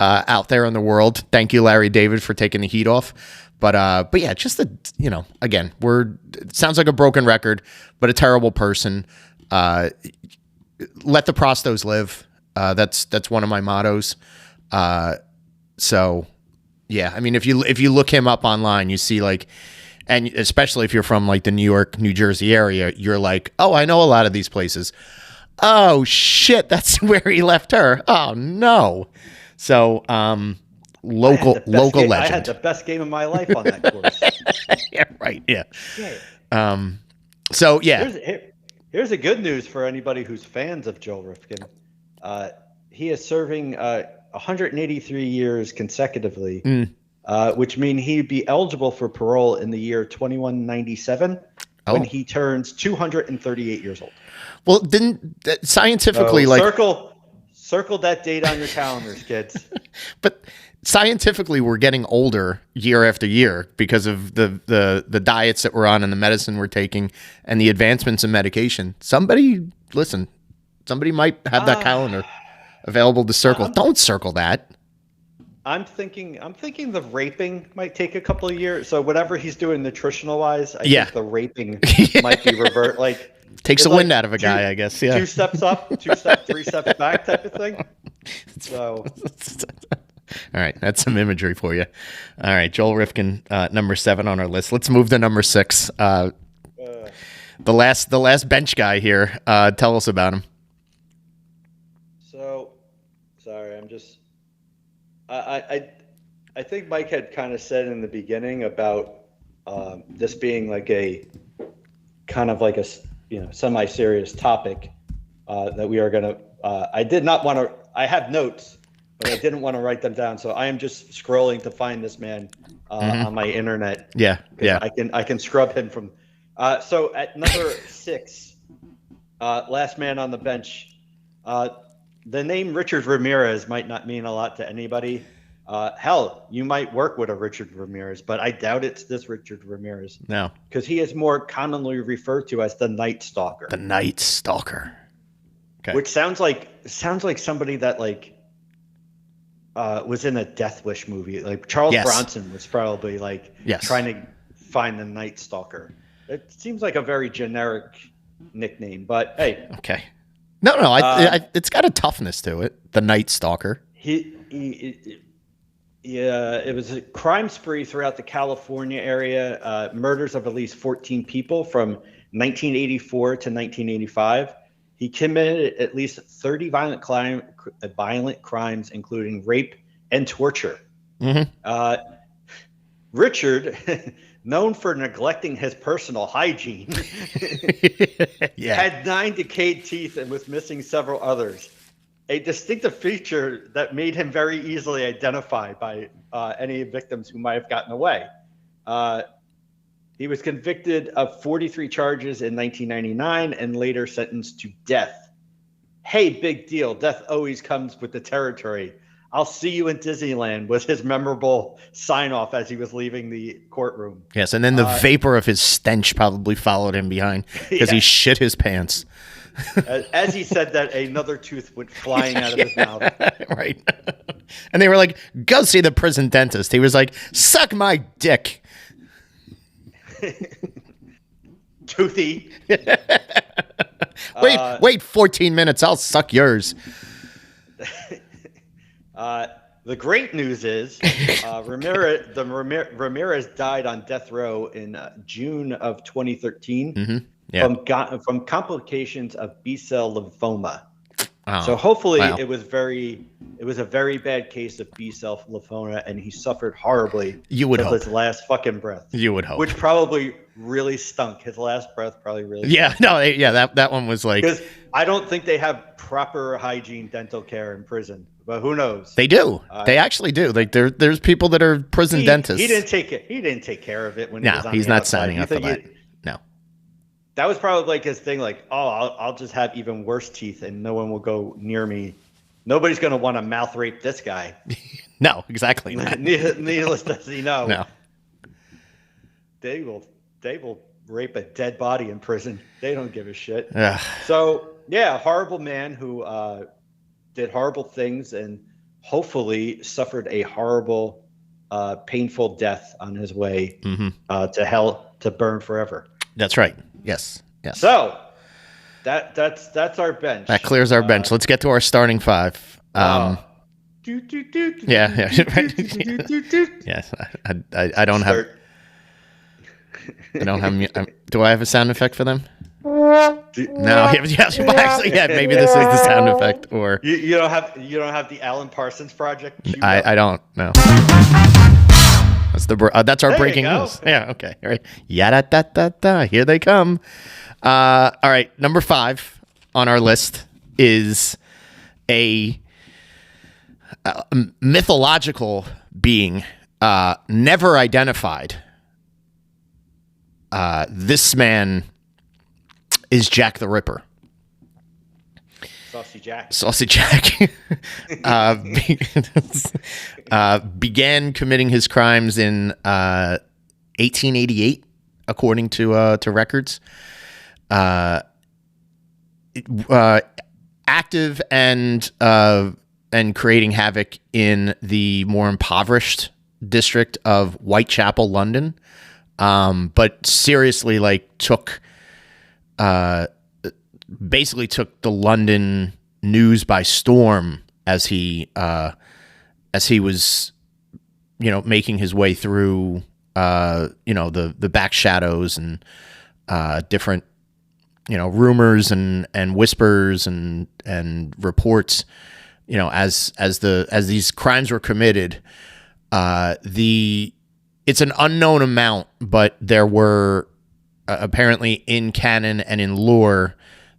out there in the world. Thank you, Larry David, for taking the heat off. But yeah, just again, it sounds like a broken record, but a terrible person. Let the prostos live. That's one of my mottos. So yeah, I mean, if you look him up online, you see, like, and especially if you're from, like, the New York, New Jersey area, you're like, oh, I know a lot of these places. Oh shit, that's where he left her. Oh no. So local legend. I had the best game of my life on that course. Yeah, right. Yeah. So yeah. Here's the good news for anybody who's fans of Joel Rifkin. He is serving 183 years consecutively, which means he'd be eligible for parole in the year 2197 when he turns 238 years old. Well, didn't scientifically, circle that date on your calendars, kids. But scientifically, we're getting older year after year because of the diets that we're on and the medicine we're taking and the advancements in medication. Somebody might have that calendar available to circle. Don't circle that. I'm thinking the raping might take a couple of years. So whatever he's doing nutritional wise, I think the raping might be revert. Like, takes the wind out of a guy, I guess. Yeah. 2 steps up, 3 steps back type of thing. So. All right, that's some imagery for you. All right, Joel Rifkin, number 7 on our list. Let's move to number 6. The last bench guy here. Tell us about him. So, sorry, I'm just. I think Mike had kind of said in the beginning about this being like a kind of like a semi-serious topic that we are gonna. I did not want to. I have notes, but I didn't want to write them down, so I am just scrolling to find this man on my internet. Yeah. I can scrub him from. So at number 6, last man on the bench. The name Richard Ramirez might not mean a lot to anybody. Hell, you might work with a Richard Ramirez, but I doubt it's this Richard Ramirez. No. Because he is more commonly referred to as the Night Stalker. The Night Stalker. Okay. Which sounds like somebody that was in a Death Wish movie. Like Charles Bronson was probably trying to find the Night Stalker. It seems like a very generic nickname, but hey. Okay. No, it's got a toughness to it. The Night Stalker. It was a crime spree throughout the California area. Murders of at least 14 people from 1984 to 1985. He committed at least 30 violent crimes, including rape and torture. Mm-hmm. Richard, known for neglecting his personal hygiene, had 9 decayed teeth and was missing several others. A distinctive feature that made him very easily identified by any victims who might have gotten away. He was convicted of 43 charges in 1999 and later sentenced to death. Hey, big deal. Death always comes with the territory. I'll see you in Disneyland was his memorable sign-off as he was leaving the courtroom. Yes, and then the vapor of his stench probably followed him behind because he shit his pants. As he said that, another tooth went flying out of his mouth. Right. And they were like, go see the prison dentist. He was like, suck my dick. Toothy. Wait 14 minutes. I'll suck yours. The great news is Ramirez died on death row in June of 2013 from complications of B-cell lymphoma. Oh, so hopefully it was a very bad case of B-cell lymphoma, and he suffered horribly. You would hope. His last fucking breath. You would hope. Which probably really stunk. His last breath probably really stunk. That one was like... Because I don't think they have proper hygiene dental care in prison. But who knows? They do. They actually do. Like there's people that are prison dentists. He didn't take care of it when he was on he's the not outside. signing up for that. No. That was probably like his thing. Like, I'll just have even worse teeth, and no one will go near me. Nobody's going to want to mouth rape this guy. No, exactly not. Needless does he know. No. They will rape a dead body in prison. They don't give a shit. Ugh. So yeah, horrible man who did horrible things and hopefully suffered a horrible, painful death on his way to hell to burn forever. That's right. Yes. So that's our bench. That clears our bench. Let's get to our starting five. Yes. I don't have. I don't have. Do I have a sound effect for them? No. Actually, maybe this is the sound effect, or you don't have the Alan Parsons Project. I don't know. That's our breaking news. Yeah. Okay. All right. Yada. Here they come. All right. Number 5 on our list is a mythological being, never identified. This man is Jack the Ripper. Saucy Jack. Began committing his crimes in 1888, according to records. Active and creating havoc in the more impoverished district of Whitechapel, London. But seriously, basically took the London news by storm as he was, making his way through, the back shadows and different, rumors and whispers and reports, as these crimes were committed. It's an unknown amount, but there were apparently in canon and in lore,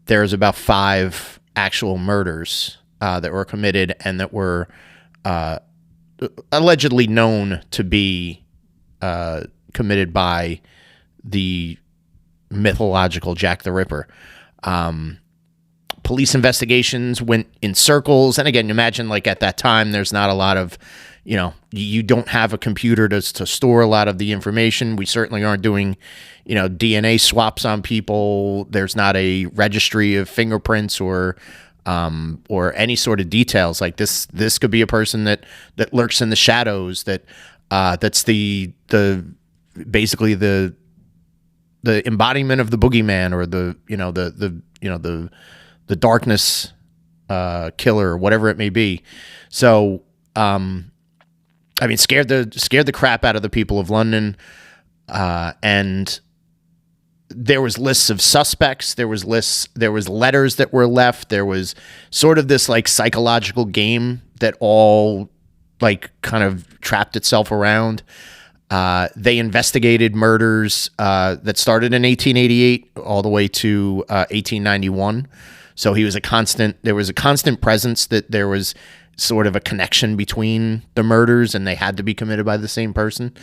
there's about 5 actual murders that were committed and that were allegedly known to be committed by the mythological Jack the Ripper. Police investigations went in circles, and again, imagine at that time, there's not a lot of, you don't have a computer to store a lot of the information. We certainly aren't doing, DNA swaps on people. There's not a registry of fingerprints or any sort of details like this. This could be a person that lurks in the shadows. That's basically the embodiment of the boogeyman, or the darkness killer, or whatever it may be. So, scared the crap out of the people of London, and there was lists of suspects. There was letters that were left. There was sort of this psychological game that all kind of trapped itself around. They investigated murders that started in 1888 all the way to 1891. So there was a constant presence that there was sort of a connection between the murders and they had to be committed by the same person.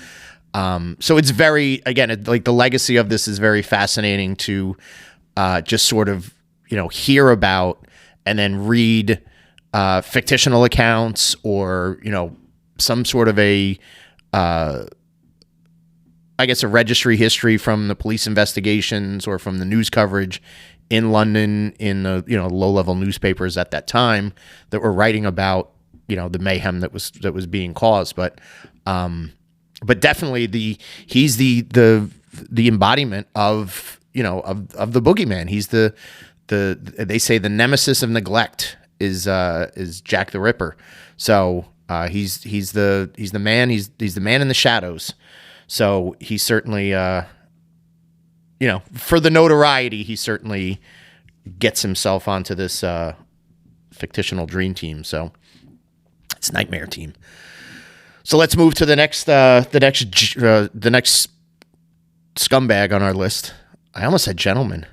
So it's very, again, like the legacy of this is very fascinating to just sort of, hear about and then read fictional accounts or, some sort of a registry history from the police investigations or from the news coverage in London in the low-level newspapers at that time that were writing about the mayhem that was being caused. But definitely he's the embodiment of the boogeyman. He's they say the nemesis of neglect is Jack the Ripper. So he's the man in the shadows. So he certainly for the notoriety, he certainly gets himself onto this fictional dream team. So it's Nightmare Team. So let's move to the next scumbag on our list. I almost said gentleman.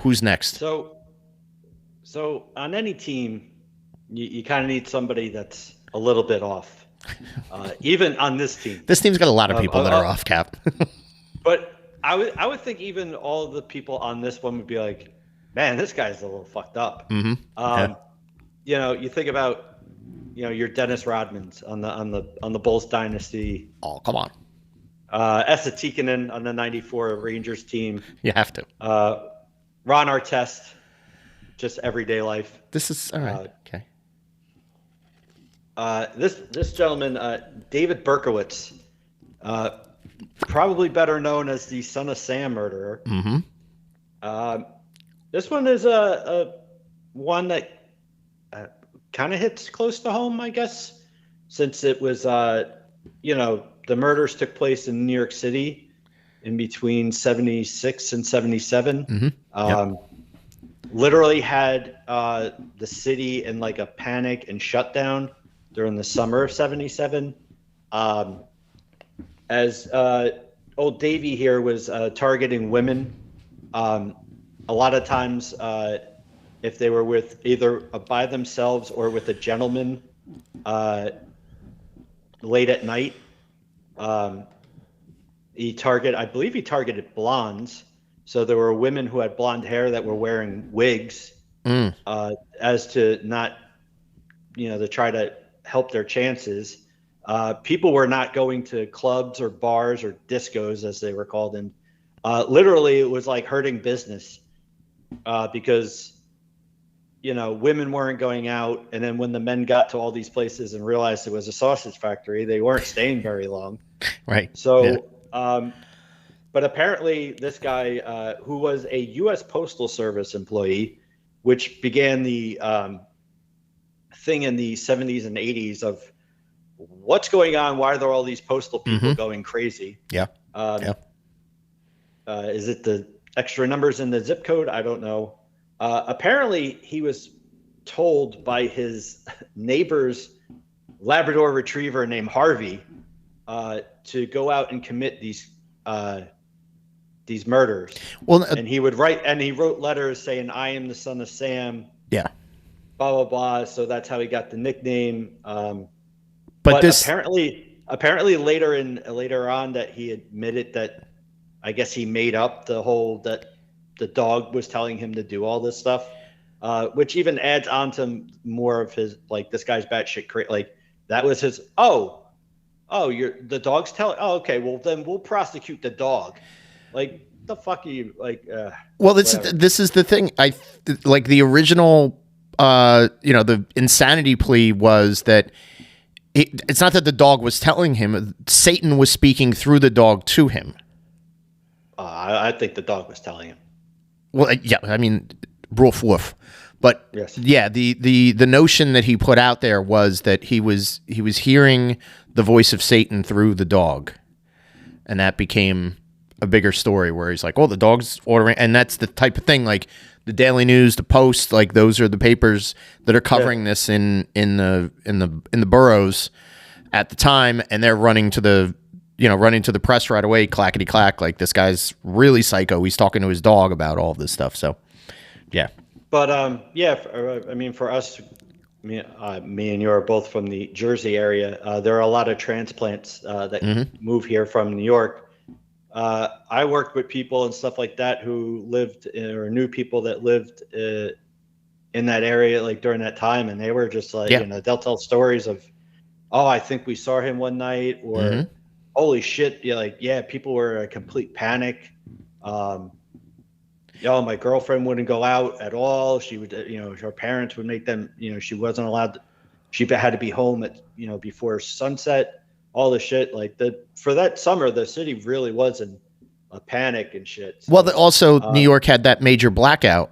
Who's next? So on any team, you kind of need somebody that's a little bit off. Even on this team. This team's got a lot of people that are off, Cap. But I would think even all the people on this one would be like, man, this guy's a little fucked up. Mm-hmm. You think about, your Dennis Rodmans on the Bulls dynasty. Oh, come on. Esa Tikkanen on the '94 Rangers team. You have to. Ron Artest, just everyday life. This is all right. Okay. This gentleman, David Berkowitz, probably better known as the Son of Sam murderer. Mm-hmm. This one is one that kind of hits close to home, I guess, since it was, the murders took place in New York City in between 76 and 77. Mm-hmm. Literally had the city in like a panic and shutdown during the summer of 77. As old Davey here was targeting women, a lot of times if they were with either by themselves or with a gentleman late at night, I believe he targeted blondes. So there were women who had blonde hair that were wearing wigs as to not, to try to help their chances. People were not going to clubs or bars or discos, as they were called. And literally it was like hurting business because, women weren't going out. And then when the men got to all these places and realized it was a sausage factory, they weren't staying very long. Right. So, but apparently this guy, who was a U.S. Postal Service employee, which began the thing in the 70s and 80s of what's going on? Why are there all these postal people going crazy? Yeah. Is it the extra numbers in the zip code? I don't know. Apparently he was told by his neighbor's Labrador retriever named Harvey to go out and commit these murders. Well, and he wrote letters saying, "I am the Son of Sam." Yeah. Blah blah blah. So that's how he got the nickname. But this apparently later on that he admitted that, I guess he made up the whole that the dog was telling him to do all this stuff, which even adds on to more of his like this guy's batshit crazy. Like that was his. The dog's telling. Oh, okay. Well, then we'll prosecute the dog. Like the fuck are you like? Well, this is the thing. I like the original. The insanity plea was that it's not that the dog was telling him. Satan was speaking through the dog to him. I think the dog was telling him. Well, yeah. I mean, woof woof. But yes. Yeah, the notion that he put out there was that he was hearing the voice of Satan through the dog, and that became a bigger story where he's like, "Oh, the dog's ordering," and that's the type of thing. Like the Daily News, the Post, like those are the papers that are covering this in the boroughs, at the time, and they're running to the press right away, clackety clack, like this guy's really psycho. He's talking to his dog about all of this stuff. So, yeah. But for us, me and you are both from the Jersey area. There are a lot of transplants that move here from New York. I worked with people and stuff like that who lived or knew people that lived in that area, like during that time, and they were just like, they'll tell stories of, oh, I think we saw him one night, or holy shit, people were in a complete panic. My girlfriend wouldn't go out at all. She would, her parents would make them, she wasn't allowed. She had to be home at, before sunset. All the shit, for that summer, the city really was in a panic and shit. So, well, also New York had that major blackout.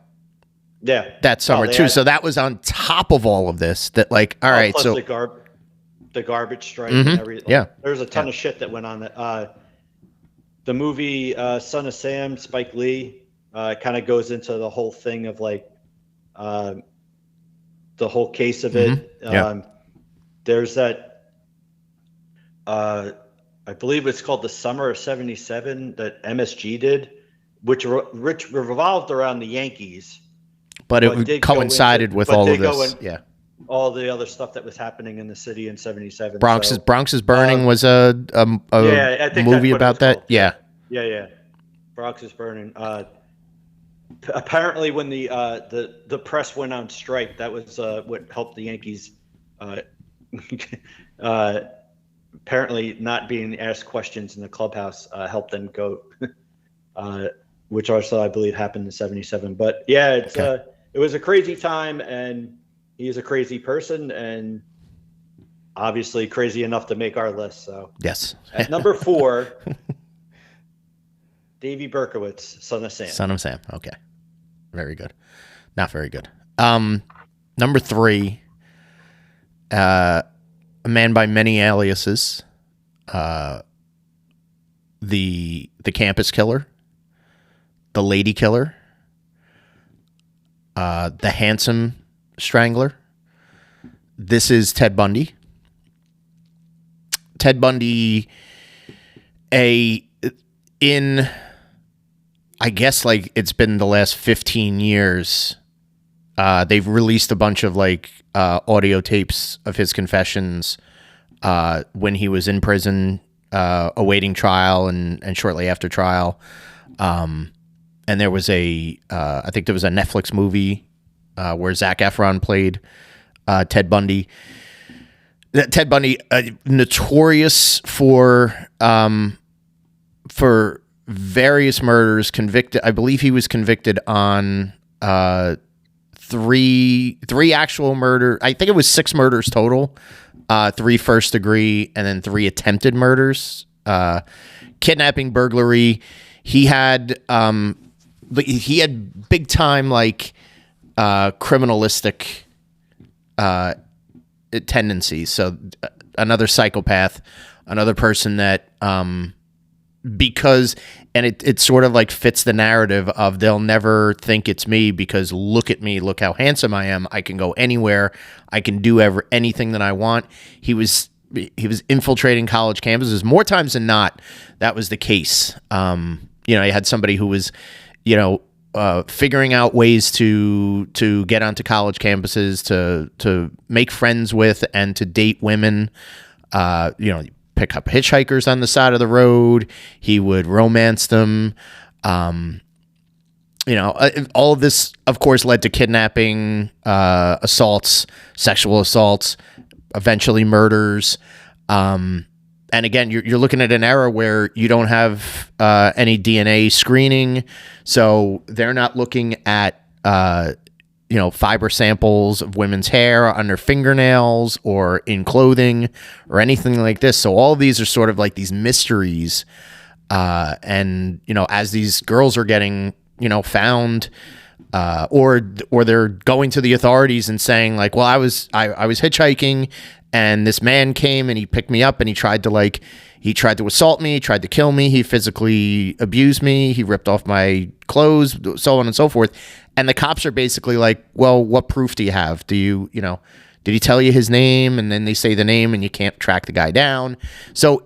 Yeah, that summer too. So that was on top of all of this. That all right, plus so the garbage strike and everything. Yeah, there's a ton of shit that went on. That the movie Son of Sam, Spike Lee, kind of goes into the whole thing of the whole case of it. There's that. I believe it's called the Summer of '77 that MSG did, which revolved around the Yankees. But it coincided with all of this. All the other stuff that was happening in the city in '77. Bronx is Burning was a I think movie about that. Yeah. Bronx is Burning. Apparently, when the press went on strike, that was what helped the Yankees. Apparently, not being asked questions in the clubhouse helped them go, which also I believe happened in '77. But yeah, it was a crazy time, and he is a crazy person, and obviously crazy enough to make our list. So yes, at number 4, Davy Berkowitz, Son of Sam. Son of Sam. Okay, very good. Not very good. Number 3, a man by many aliases, the campus killer, the lady killer, the handsome strangler. This is Ted Bundy. Ted Bundy, I guess it's been the last 15 years. They've released a bunch of audio tapes of his confessions when he was in prison, awaiting trial and shortly after trial. And there was I think there was a Netflix movie where Zac Efron played Ted Bundy. Ted Bundy, notorious for various murders, convicted. I believe he was convicted on three actual murder. I think it was 6 murders total. 3 first degree, and then 3 attempted murders. Kidnapping, burglary. He had big time criminalistic tendencies. So another psychopath, another person that because it sort of fits the narrative of they'll never think it's me because look at me, look how handsome I am. I can go anywhere. I can do anything that I want. He was infiltrating college campuses more times than not. That was the case. You had somebody who was, figuring out ways to get onto college campuses, to make friends with and to date women. Pick up hitchhikers on the side of the road. He would romance them. All of this, of course, led to kidnapping, assaults, sexual assaults, eventually murders. And again, you're looking at an era where you don't have any DNA screening, so they're not looking at fiber samples of women's hair on their fingernails or in clothing or anything like this. So all of these are sort of these mysteries. And as these girls are getting found, or they're going to the authorities and saying well, I was hitchhiking and this man came and he picked me up and he tried to assault me, he tried to kill me, he physically abused me, he ripped off my clothes, so on and so forth. And the cops are basically well, what proof do you have? Do Did he tell you his name? And then they say the name and you can't track the guy down. So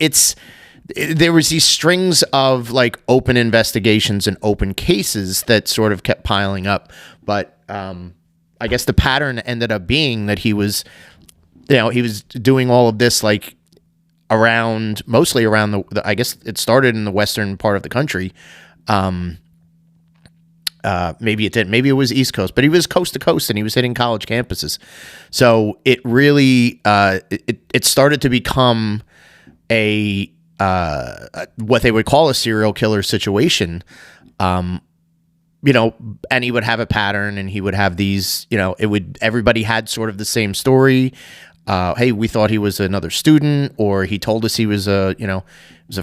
there was these strings of like open investigations and open cases that sort of kept piling up. But I guess the pattern ended up being that he was doing all of this like mostly around the I guess it started in the western part of the country. Maybe it didn't. Maybe it was East Coast, but he was coast to coast and he was hitting college campuses. So it really it started to become a what they would call a serial killer situation. And he would have a pattern, and he would have these. Everybody had sort of the same story. Hey, we thought he was another student, or he told us he was a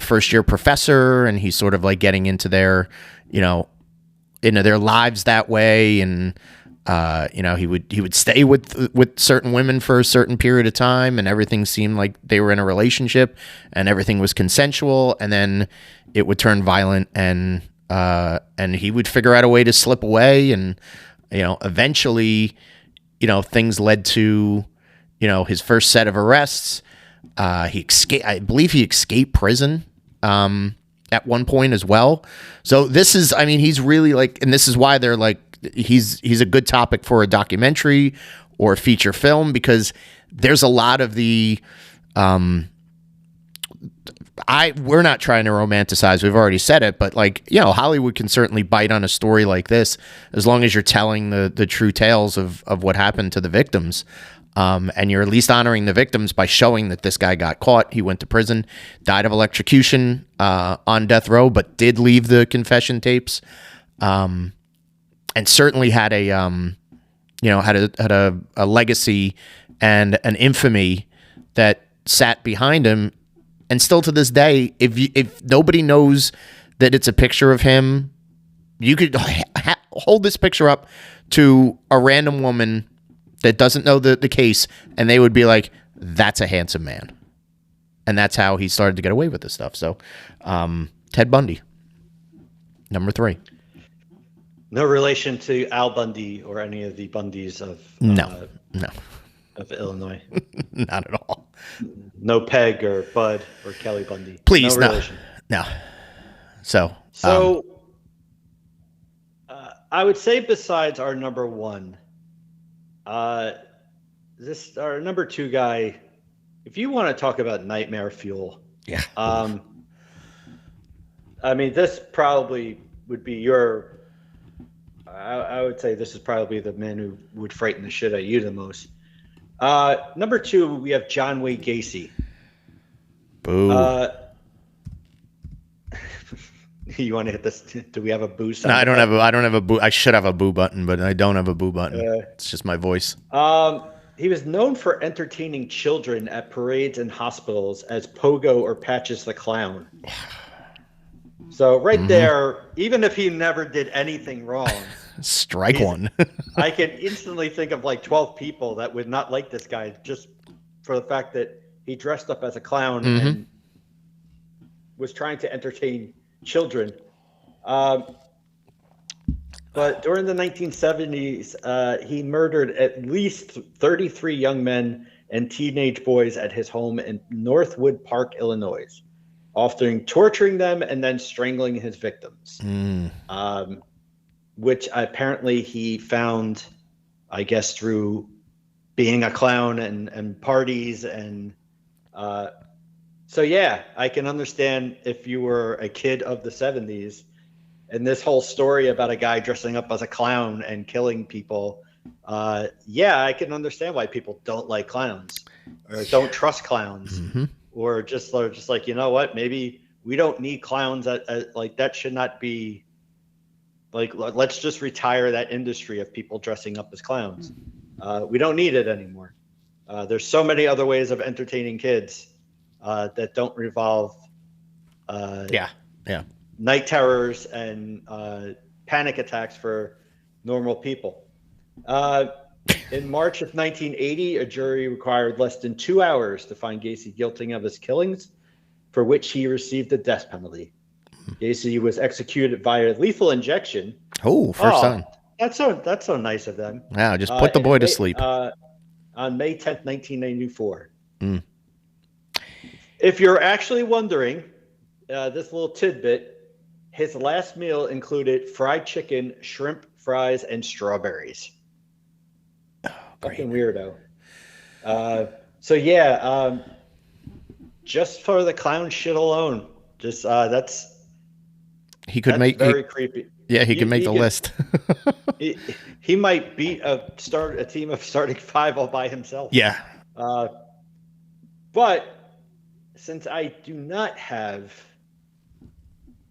first year professor, and he's sort of like getting into their into their lives that way. And he would stay with certain women for a certain period of time, and everything seemed like they were in a relationship and everything was consensual, and then it would turn violent, and he would figure out a way to slip away, and eventually things led to his first set of arrests. I believe he escaped prison at one point as well. So this is, he's really like, and this is why they're like, he's a good topic for a documentary or a feature film, because there's a lot of the, we're not trying to romanticize, we've already said it, but like, Hollywood can certainly bite on a story like this as long as you're telling the true tales of what happened to the victims. And you're at least honoring the victims by showing that this guy got caught. He went to prison, died of electrocution on death row, but did leave the confession tapes, and certainly had a legacy and an infamy that sat behind him. And still to this day, if nobody knows that it's a picture of him, you could hold this picture up to a random woman that doesn't know the case, and they would be like, that's a handsome man. And that's how he started to get away with this stuff. So Ted Bundy, number 3. No relation to Al Bundy or any of the Bundys of no of Illinois. Not at all. No Peg or Bud or Kelly Bundy. Please, no no. relation. No. So I would say besides our number 1, this our number 2 guy, if you want to talk about nightmare fuel, yeah. This probably would be your. I would say this is probably the man who would frighten the shit out of you the most. Number 2, we have John Wayne Gacy. Boo. You want to hit this? Do we have a boo? No, I don't have a boo. I should have a boo button, but I don't have a boo button. It's just my voice. He was known for entertaining children at parades and hospitals as Pogo or Patches the Clown. So there, even if he never did anything wrong, strike one. I can instantly think of like 12 people that would not like this guy just for the fact that he dressed up as a clown and was trying to entertain children. But during the 1970s, he murdered at least 33 young men and teenage boys at his home in Northwood Park, Illinois, often torturing them and then strangling his victims, which apparently he found, I guess, through being a clown and parties. And so, yeah, I can understand if you were a kid of the 70s and this whole story about a guy dressing up as a clown and killing people. Yeah, I can understand why people don't like clowns or don't trust clowns, or just like, you know what, maybe we don't need clowns. Like that should not be like, let's just retire that industry of people dressing up as clowns. We don't need it anymore. There's so many other ways of entertaining kids that don't revolve night terrors and panic attacks for normal people. In March of 1980, a jury required less than 2 hours to find Gacy guilty of his killings, for which he received the death penalty. Gacy was executed via lethal injection. Oh, first time. That's so nice of them. Yeah, just put the boy to sleep. on May 10th, 1994. If you're actually wondering, this little tidbit, his last meal included fried chicken, shrimp, fries, and strawberries. Fucking weirdo. So yeah, just for the clown shit alone, just that's very creepy. Yeah, he can make the list. he might beat a team of starting 5 all by himself. Yeah. But since I do not have,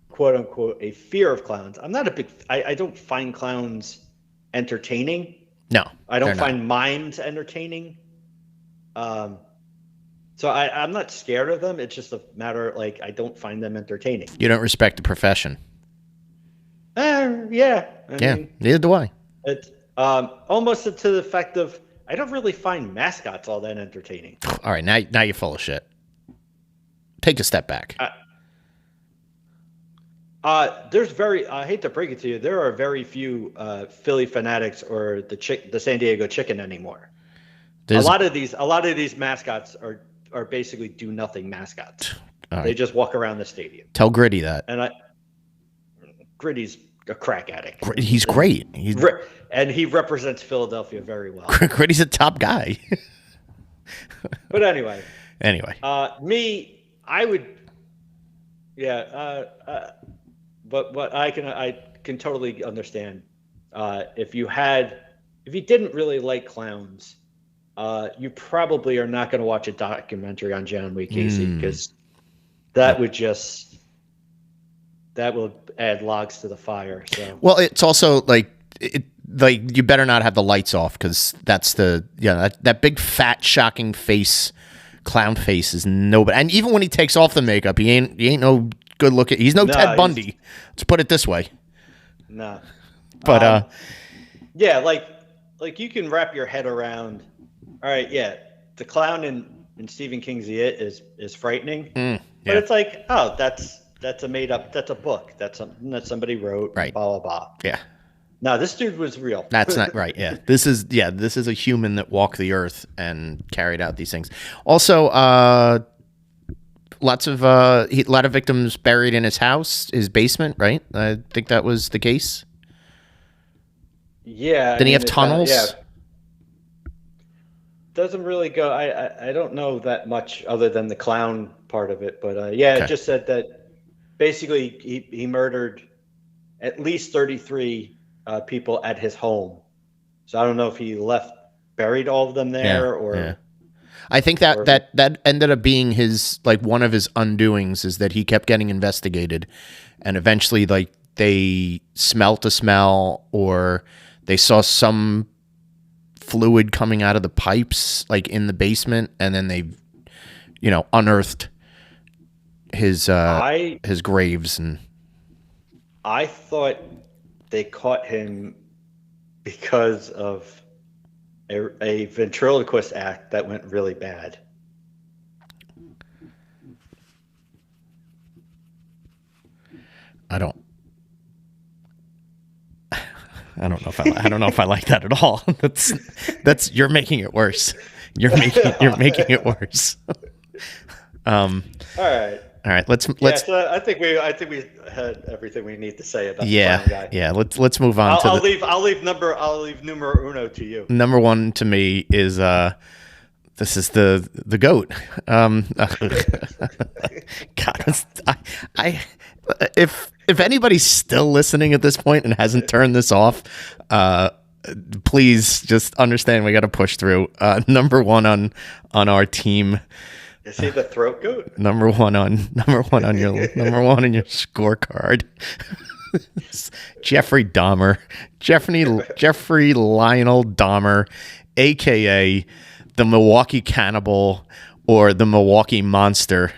quote unquote, a fear of clowns, I'm not a big. I don't find clowns entertaining. No, I don't find mimes entertaining. So I'm not scared of them. It's just a matter of, like, I don't find them entertaining. You don't respect the profession. Yeah. I mean, neither do I. It's almost to the fact of I don't really find mascots all that entertaining. All right, now you're full of shit. Take a step back. I hate to break it to you, there are very few Philly Fanatics or the San Diego Chicken anymore. A lot of these mascots are basically do nothing mascots. Right. They just walk around the stadium. Tell Gritty that. And Gritty's a crack addict. He's great. And he represents Philadelphia very well. Gritty's a top guy. But anyway. Me, I would. Yeah. But I can totally understand if you didn't really like clowns, you probably are not going to watch a documentary on John Wayne Gacy because that will add logs to the fire. So well, it's also like you better not have the lights off because that's that big fat shocking face, clown face is nobody. And even when he takes off the makeup, he ain't no good looking. He's no Ted Bundy. Let's put it this way. No. But yeah, like you can wrap your head around. All right, yeah, the clown in Stephen King's It is frightening. But it's like, oh, that's a book. That's something that somebody wrote. Right. Blah blah blah. Yeah. No, this dude was real. That's not right. Yeah. This is a human that walked the earth and carried out these things. Also, a lot of victims buried in his house, his basement, right? I think that was the case. Yeah. Did he have tunnels? Yeah. Doesn't really go. I don't know that much other than the clown part of it, but okay. It just said that basically he murdered at least 33 people at his home. So I don't know if he buried all of them there or. Yeah. I think that ended up being his one of his undoings is that he kept getting investigated, and eventually they smelt a smell or they saw some fluid coming out of the pipes in the basement, and then they unearthed his graves. And I thought they caught him because of a ventriloquist act that went really bad. I don't know if I like that at all. That's you're making it worse. You're making it worse. All right. Let's. So I think we had everything we need to say about the guy. Yeah. Let's move on. I'll leave numero uno to you. Number one to me is this is the goat. God, if anybody's still listening at this point and hasn't turned this off, please just understand we got to push through. Number one on our team. Is he the throat goat? Number one on your scorecard. Jeffrey Dahmer, Jeffrey Lionel Dahmer, aka the Milwaukee Cannibal or the Milwaukee Monster.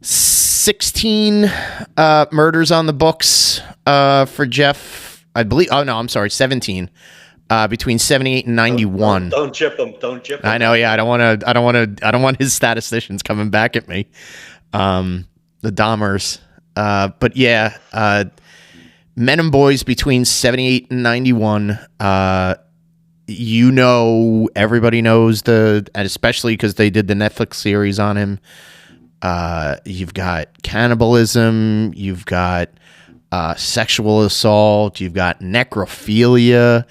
16 murders on the books for Jeff, I believe. Oh no, I'm sorry, 17 between 78 and 91. Don't chip him. I know. Yeah, I don't want his statisticians coming back at me. The Dahmers, but yeah, men and boys between 78 and 91. everybody knows and especially because they did the Netflix series on him. You've got cannibalism, you've got sexual assault, you've got necrophilia.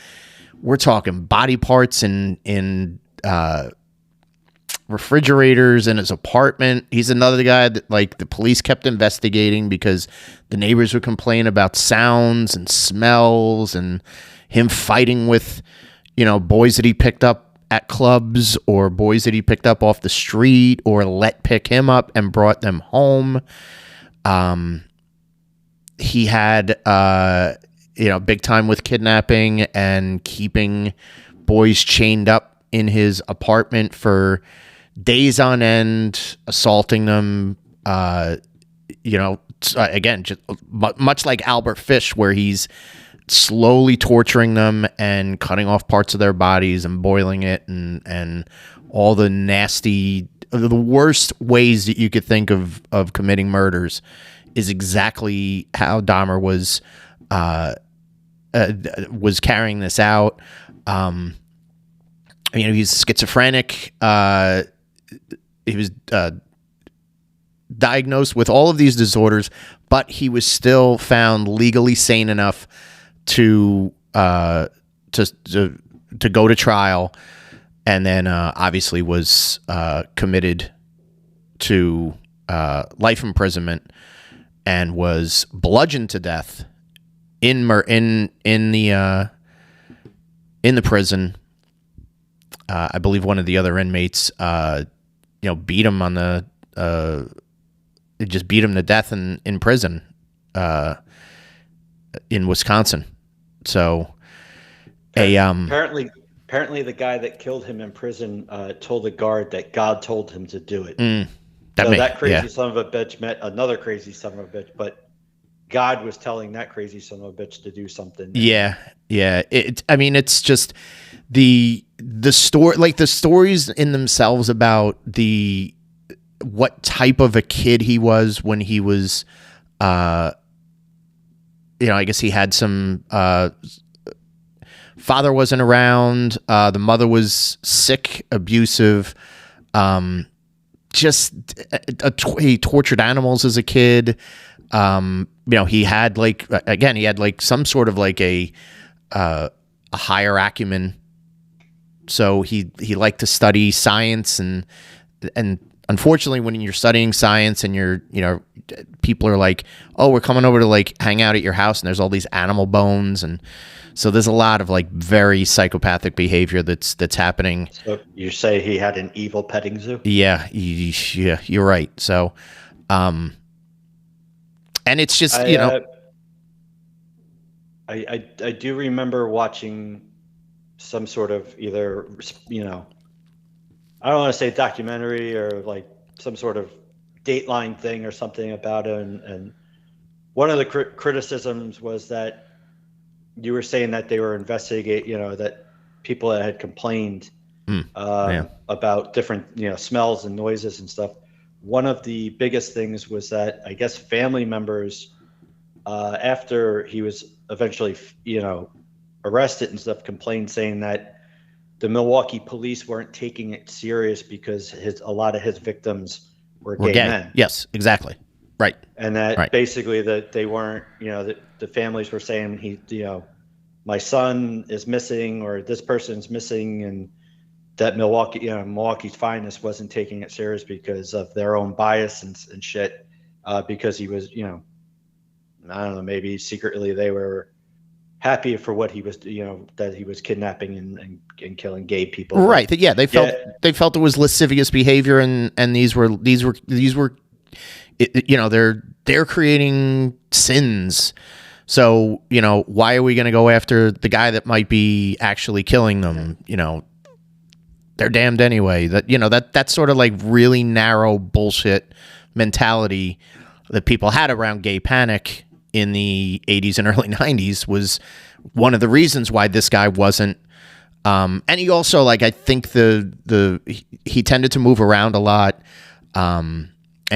We're talking body parts in refrigerators in his apartment. He's another guy that like the police kept investigating because the neighbors would complain about sounds and smells and him fighting with, boys that he picked up at clubs or boys that he picked up off the street or let pick him up and brought them home. He had, big time with kidnapping and keeping boys chained up in his apartment for days on end, assaulting them, again, just much like Albert Fish, where he's slowly torturing them and cutting off parts of their bodies and boiling it and all the nasty, the worst ways that you could think of committing murders is exactly how Dahmer was carrying this out. He's schizophrenic. He was diagnosed with all of these disorders, but he was still found legally sane enough to go to trial, and then obviously was committed to life imprisonment and was bludgeoned to death in the prison. I believe one of the other inmates, beat him just beat him to death in prison, in Wisconsin. So, apparently the guy that killed him in prison told the guard that God told him to do it. That crazy son of a bitch met another crazy son of a bitch, but God was telling that crazy son of a bitch to do something. Yeah. It's just the story, like the stories in themselves about what type of a kid he was when he was, I guess he had some, father wasn't around. The mother was sick, abusive. He tortured animals as a kid. He had some sort of like a higher acumen. So he liked to study science and unfortunately when you're studying science and people are like, oh, we're coming over to like hang out at your house and there's all these animal bones. And so there's a lot of like very psychopathic behavior that's happening. So you say he had an evil petting zoo? Yeah, you're right. So, and it's just, I do remember watching some sort of either, I don't want to say documentary or like some sort of Dateline thing or something about it. And one of the criticisms was that you were saying that they were investigating, that people that had complained about different, smells and noises and stuff. One of the biggest things was that I guess family members, after he was eventually, arrested and stuff, complained saying that the Milwaukee police weren't taking it serious because a lot of his victims were gay men. Yes, exactly. Right. And that basically that they weren't, that the families were saying my son is missing or this person's missing, and that Milwaukee's Finest wasn't taking it serious because of their own bias and shit, because he was, I don't know, maybe secretly they were happy for what he was, that he was kidnapping and killing gay people. Right. Yeah. They felt it was lascivious behavior, and these were, they're creating sins. So, why are we going to go after the guy that might be actually killing them? They're damned anyway. That's sort of like really narrow bullshit mentality that people had around gay panic in the 80s and early 90s was one of the reasons why this guy wasn't. And he also, I think he tended to move around a lot. And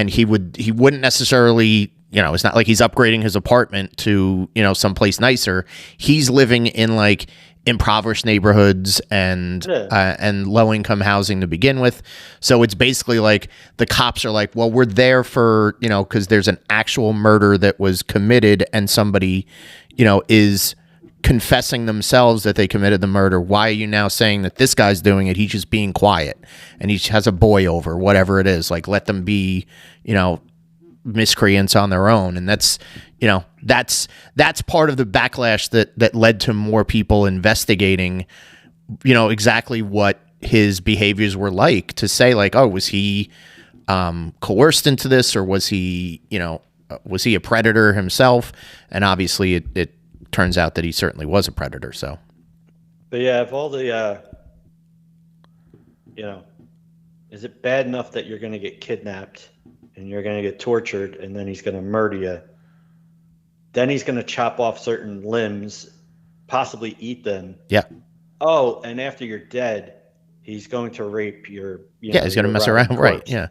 he wouldn't necessarily, it's not like he's upgrading his apartment to, someplace nicer. He's living in like impoverished neighborhoods and low income housing to begin with. So it's basically like the cops are like, well, we're there for, because there's an actual murder that was committed and somebody, is confessing themselves that they committed the murder. Why are you now saying that this guy's doing it? He's just being quiet and he has a boy over, whatever it is. Like, let them be, miscreants on their own. And that's part of the backlash that led to more people investigating, exactly what his behaviors were like, to say like, oh, was he coerced into this, or was he a predator himself? And obviously it turns out that he certainly was a predator. So, but yeah, if all the is it bad enough that you're going to get kidnapped and you're going to get tortured and then he's going to murder you? Then he's going to chop off certain limbs, possibly eat them. Yeah. Oh, and after you're dead, he's going to rape your. He's going to mess around. Corpse. Right. Yeah.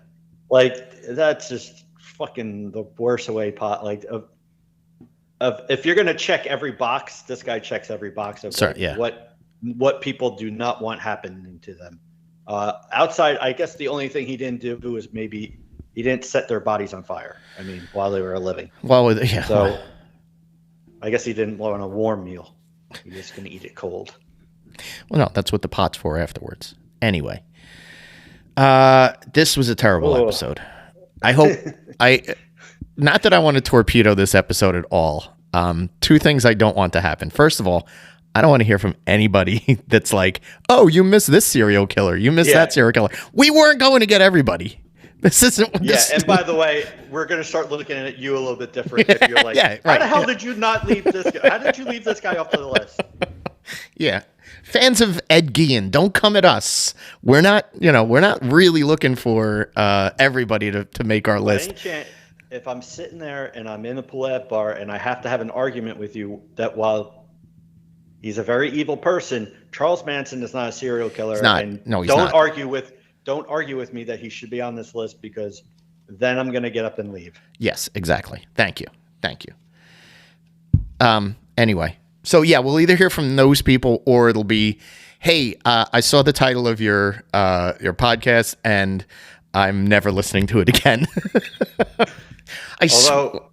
Like, that's just fucking the worst way of if you're going to check every box, this guy checks every box of what people do not want happening to them. Outside, I guess the only thing he didn't do was maybe he didn't set their bodies on fire. I mean, while they were living. Well, yeah. So I guess he didn't want a warm meal. He's just going to eat it cold. Well, no, that's what the pot's for afterwards. Anyway, this was a terrible episode. I hope not that I want to torpedo this episode at all. Two things I don't want to happen. First of all, I don't want to hear from anybody that's like, oh, you missed this serial killer. You missed that serial killer. We weren't going to get everybody. This isn't. And by the way, we're going to start looking at you a little bit different. If you're like, how the hell did you not leave this guy? How did you leave this guy off the list? Yeah. Fans of Ed Gein, don't come at us. We're not really looking for everybody to make our list. If I'm sitting there and I'm in a Poulet bar and I have to have an argument with you that while he's a very evil person, Charles Manson is not a serial killer. He's not. And no, he's not. Don't argue with me that he should be on this list, because then I'm going to get up and leave. Yes, exactly. Thank you. Anyway, so yeah, we'll either hear from those people or it'll be, hey, I saw the title of your podcast and I'm never listening to it again. Although,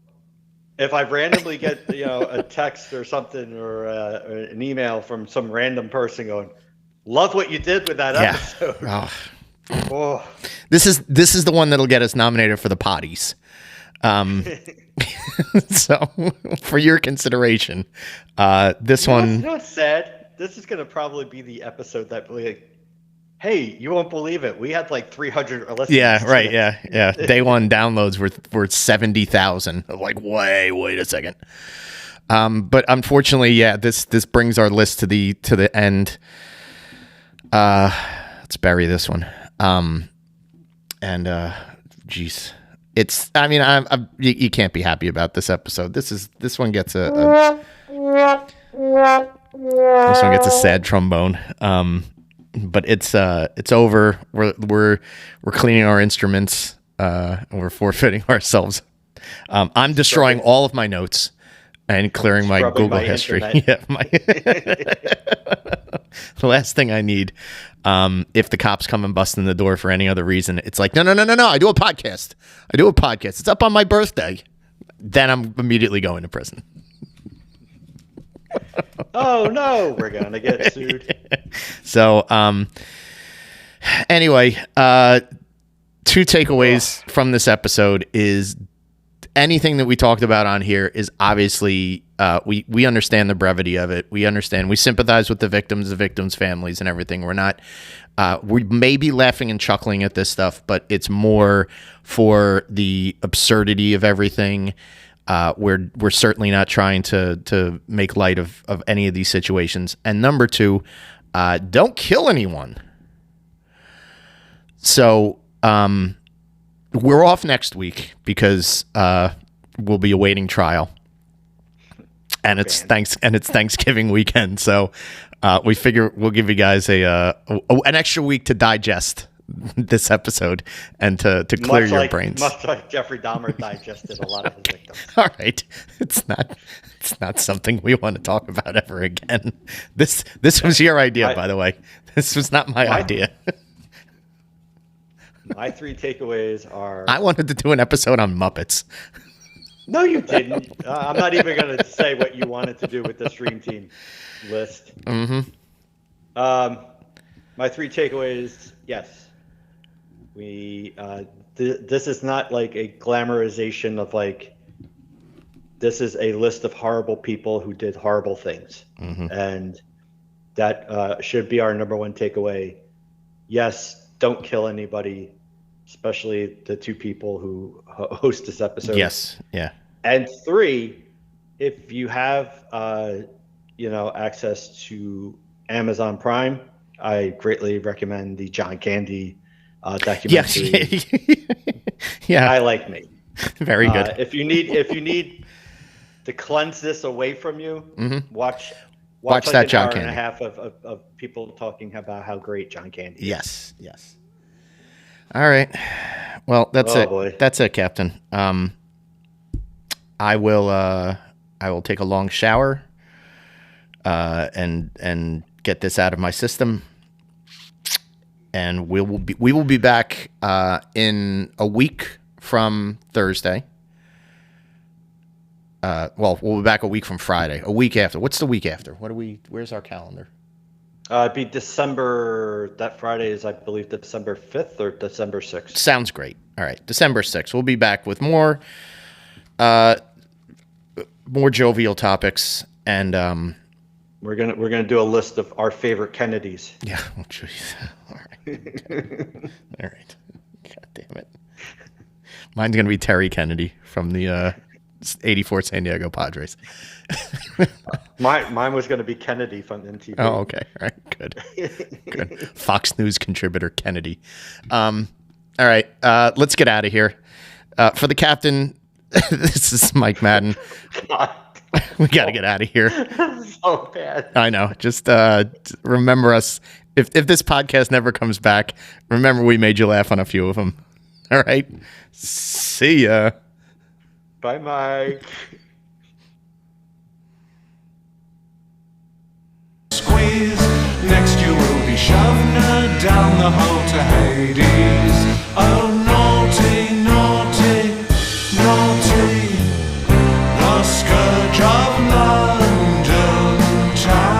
if I randomly get a text or something or an email from some random person going, love what you did with that episode. Oh. This is the one that'll get us nominated for the potties. So for your consideration, this one. You know what's sad? This is going to probably be the episode that hey, you won't believe it. We had like 300 listens. Yeah, right. Yeah. Day one downloads were 70,000. Like, wait a second. But unfortunately, this brings our list to the end. Let's bury this one. Geez, it's. I mean, you can't be happy about this episode. This one gets a sad trombone. But it's over. We're cleaning our instruments. And we're forfeiting ourselves. I'm destroying all of my notes and clearing my Google history. Yeah, the last thing I need. If the cops come and bust in the door for any other reason, it's like, no. I do a podcast. It's up on my birthday. Then I'm immediately going to prison. Oh no, we're gonna get sued. So, anyway, two takeaways from this episode is anything that we talked about on here is obviously we understand the brevity of it. We sympathize with the victims' families and everything. We're not we may be laughing and chuckling at this stuff, but it's more for the absurdity of everything. We're certainly not trying to make light of any of these situations. And number two, don't kill anyone. So we're off next week because we'll be awaiting trial, and it's Thanksgiving weekend. So we figure we'll give you guys an extra week to digest this episode and to clear your brains. Much like Jeffrey Dahmer digested a lot of his victims. All right, it's not something we want to talk about ever again. This was your idea, by the way. This was not my idea. My 3 takeaways are... I wanted to do an episode on Muppets. No, you didn't. I'm not even going to say what you wanted to do with the Stream Team list. Mm-hmm. My 3 takeaways, yes. This is not like a glamorization of like, this is a list of horrible people who did horrible things. Mm-hmm. And that should be our number 1 takeaway. Yes, don't kill anybody, especially the 2 people who host this episode. Yes, yeah. And 3, if you have, access to Amazon Prime, I greatly recommend the John Candy documentary. Yes. Yeah. I Like Me. Very good. If you need to cleanse this away from you, Mm-hmm. watch like that John hour Candy. and a half of people talking about how great John Candy is. Yes. All right. Well, that's it. Boy. That's it, Captain. I will take a long shower and get this out of my system. And we will be back in a week from Thursday. We'll be back a week from Friday. A week after. What's the week after? Where's our calendar? It'd be December. That Friday is, I believe, December 5th or December 6th. Sounds great. All right, December 6th. We'll be back with more jovial topics, and we're gonna do a list of our favorite Kennedys. yeah. Oh, jeez. All right. All right. God damn it. Mine's gonna be Terry Kennedy from the '84 San Diego Padres. Mine was going to be Kennedy from MTV. Oh, okay. All right. Good. Fox News contributor Kennedy. All right. Let's get out of here. For the captain, this is Mike Madden. God. We got to get out of here. So bad. I know. Just remember us. If this podcast never comes back, remember we made you laugh on a few of them. All right. See ya. Bye, Mike. Squeeze, next you will be shoved down the hole to Hades.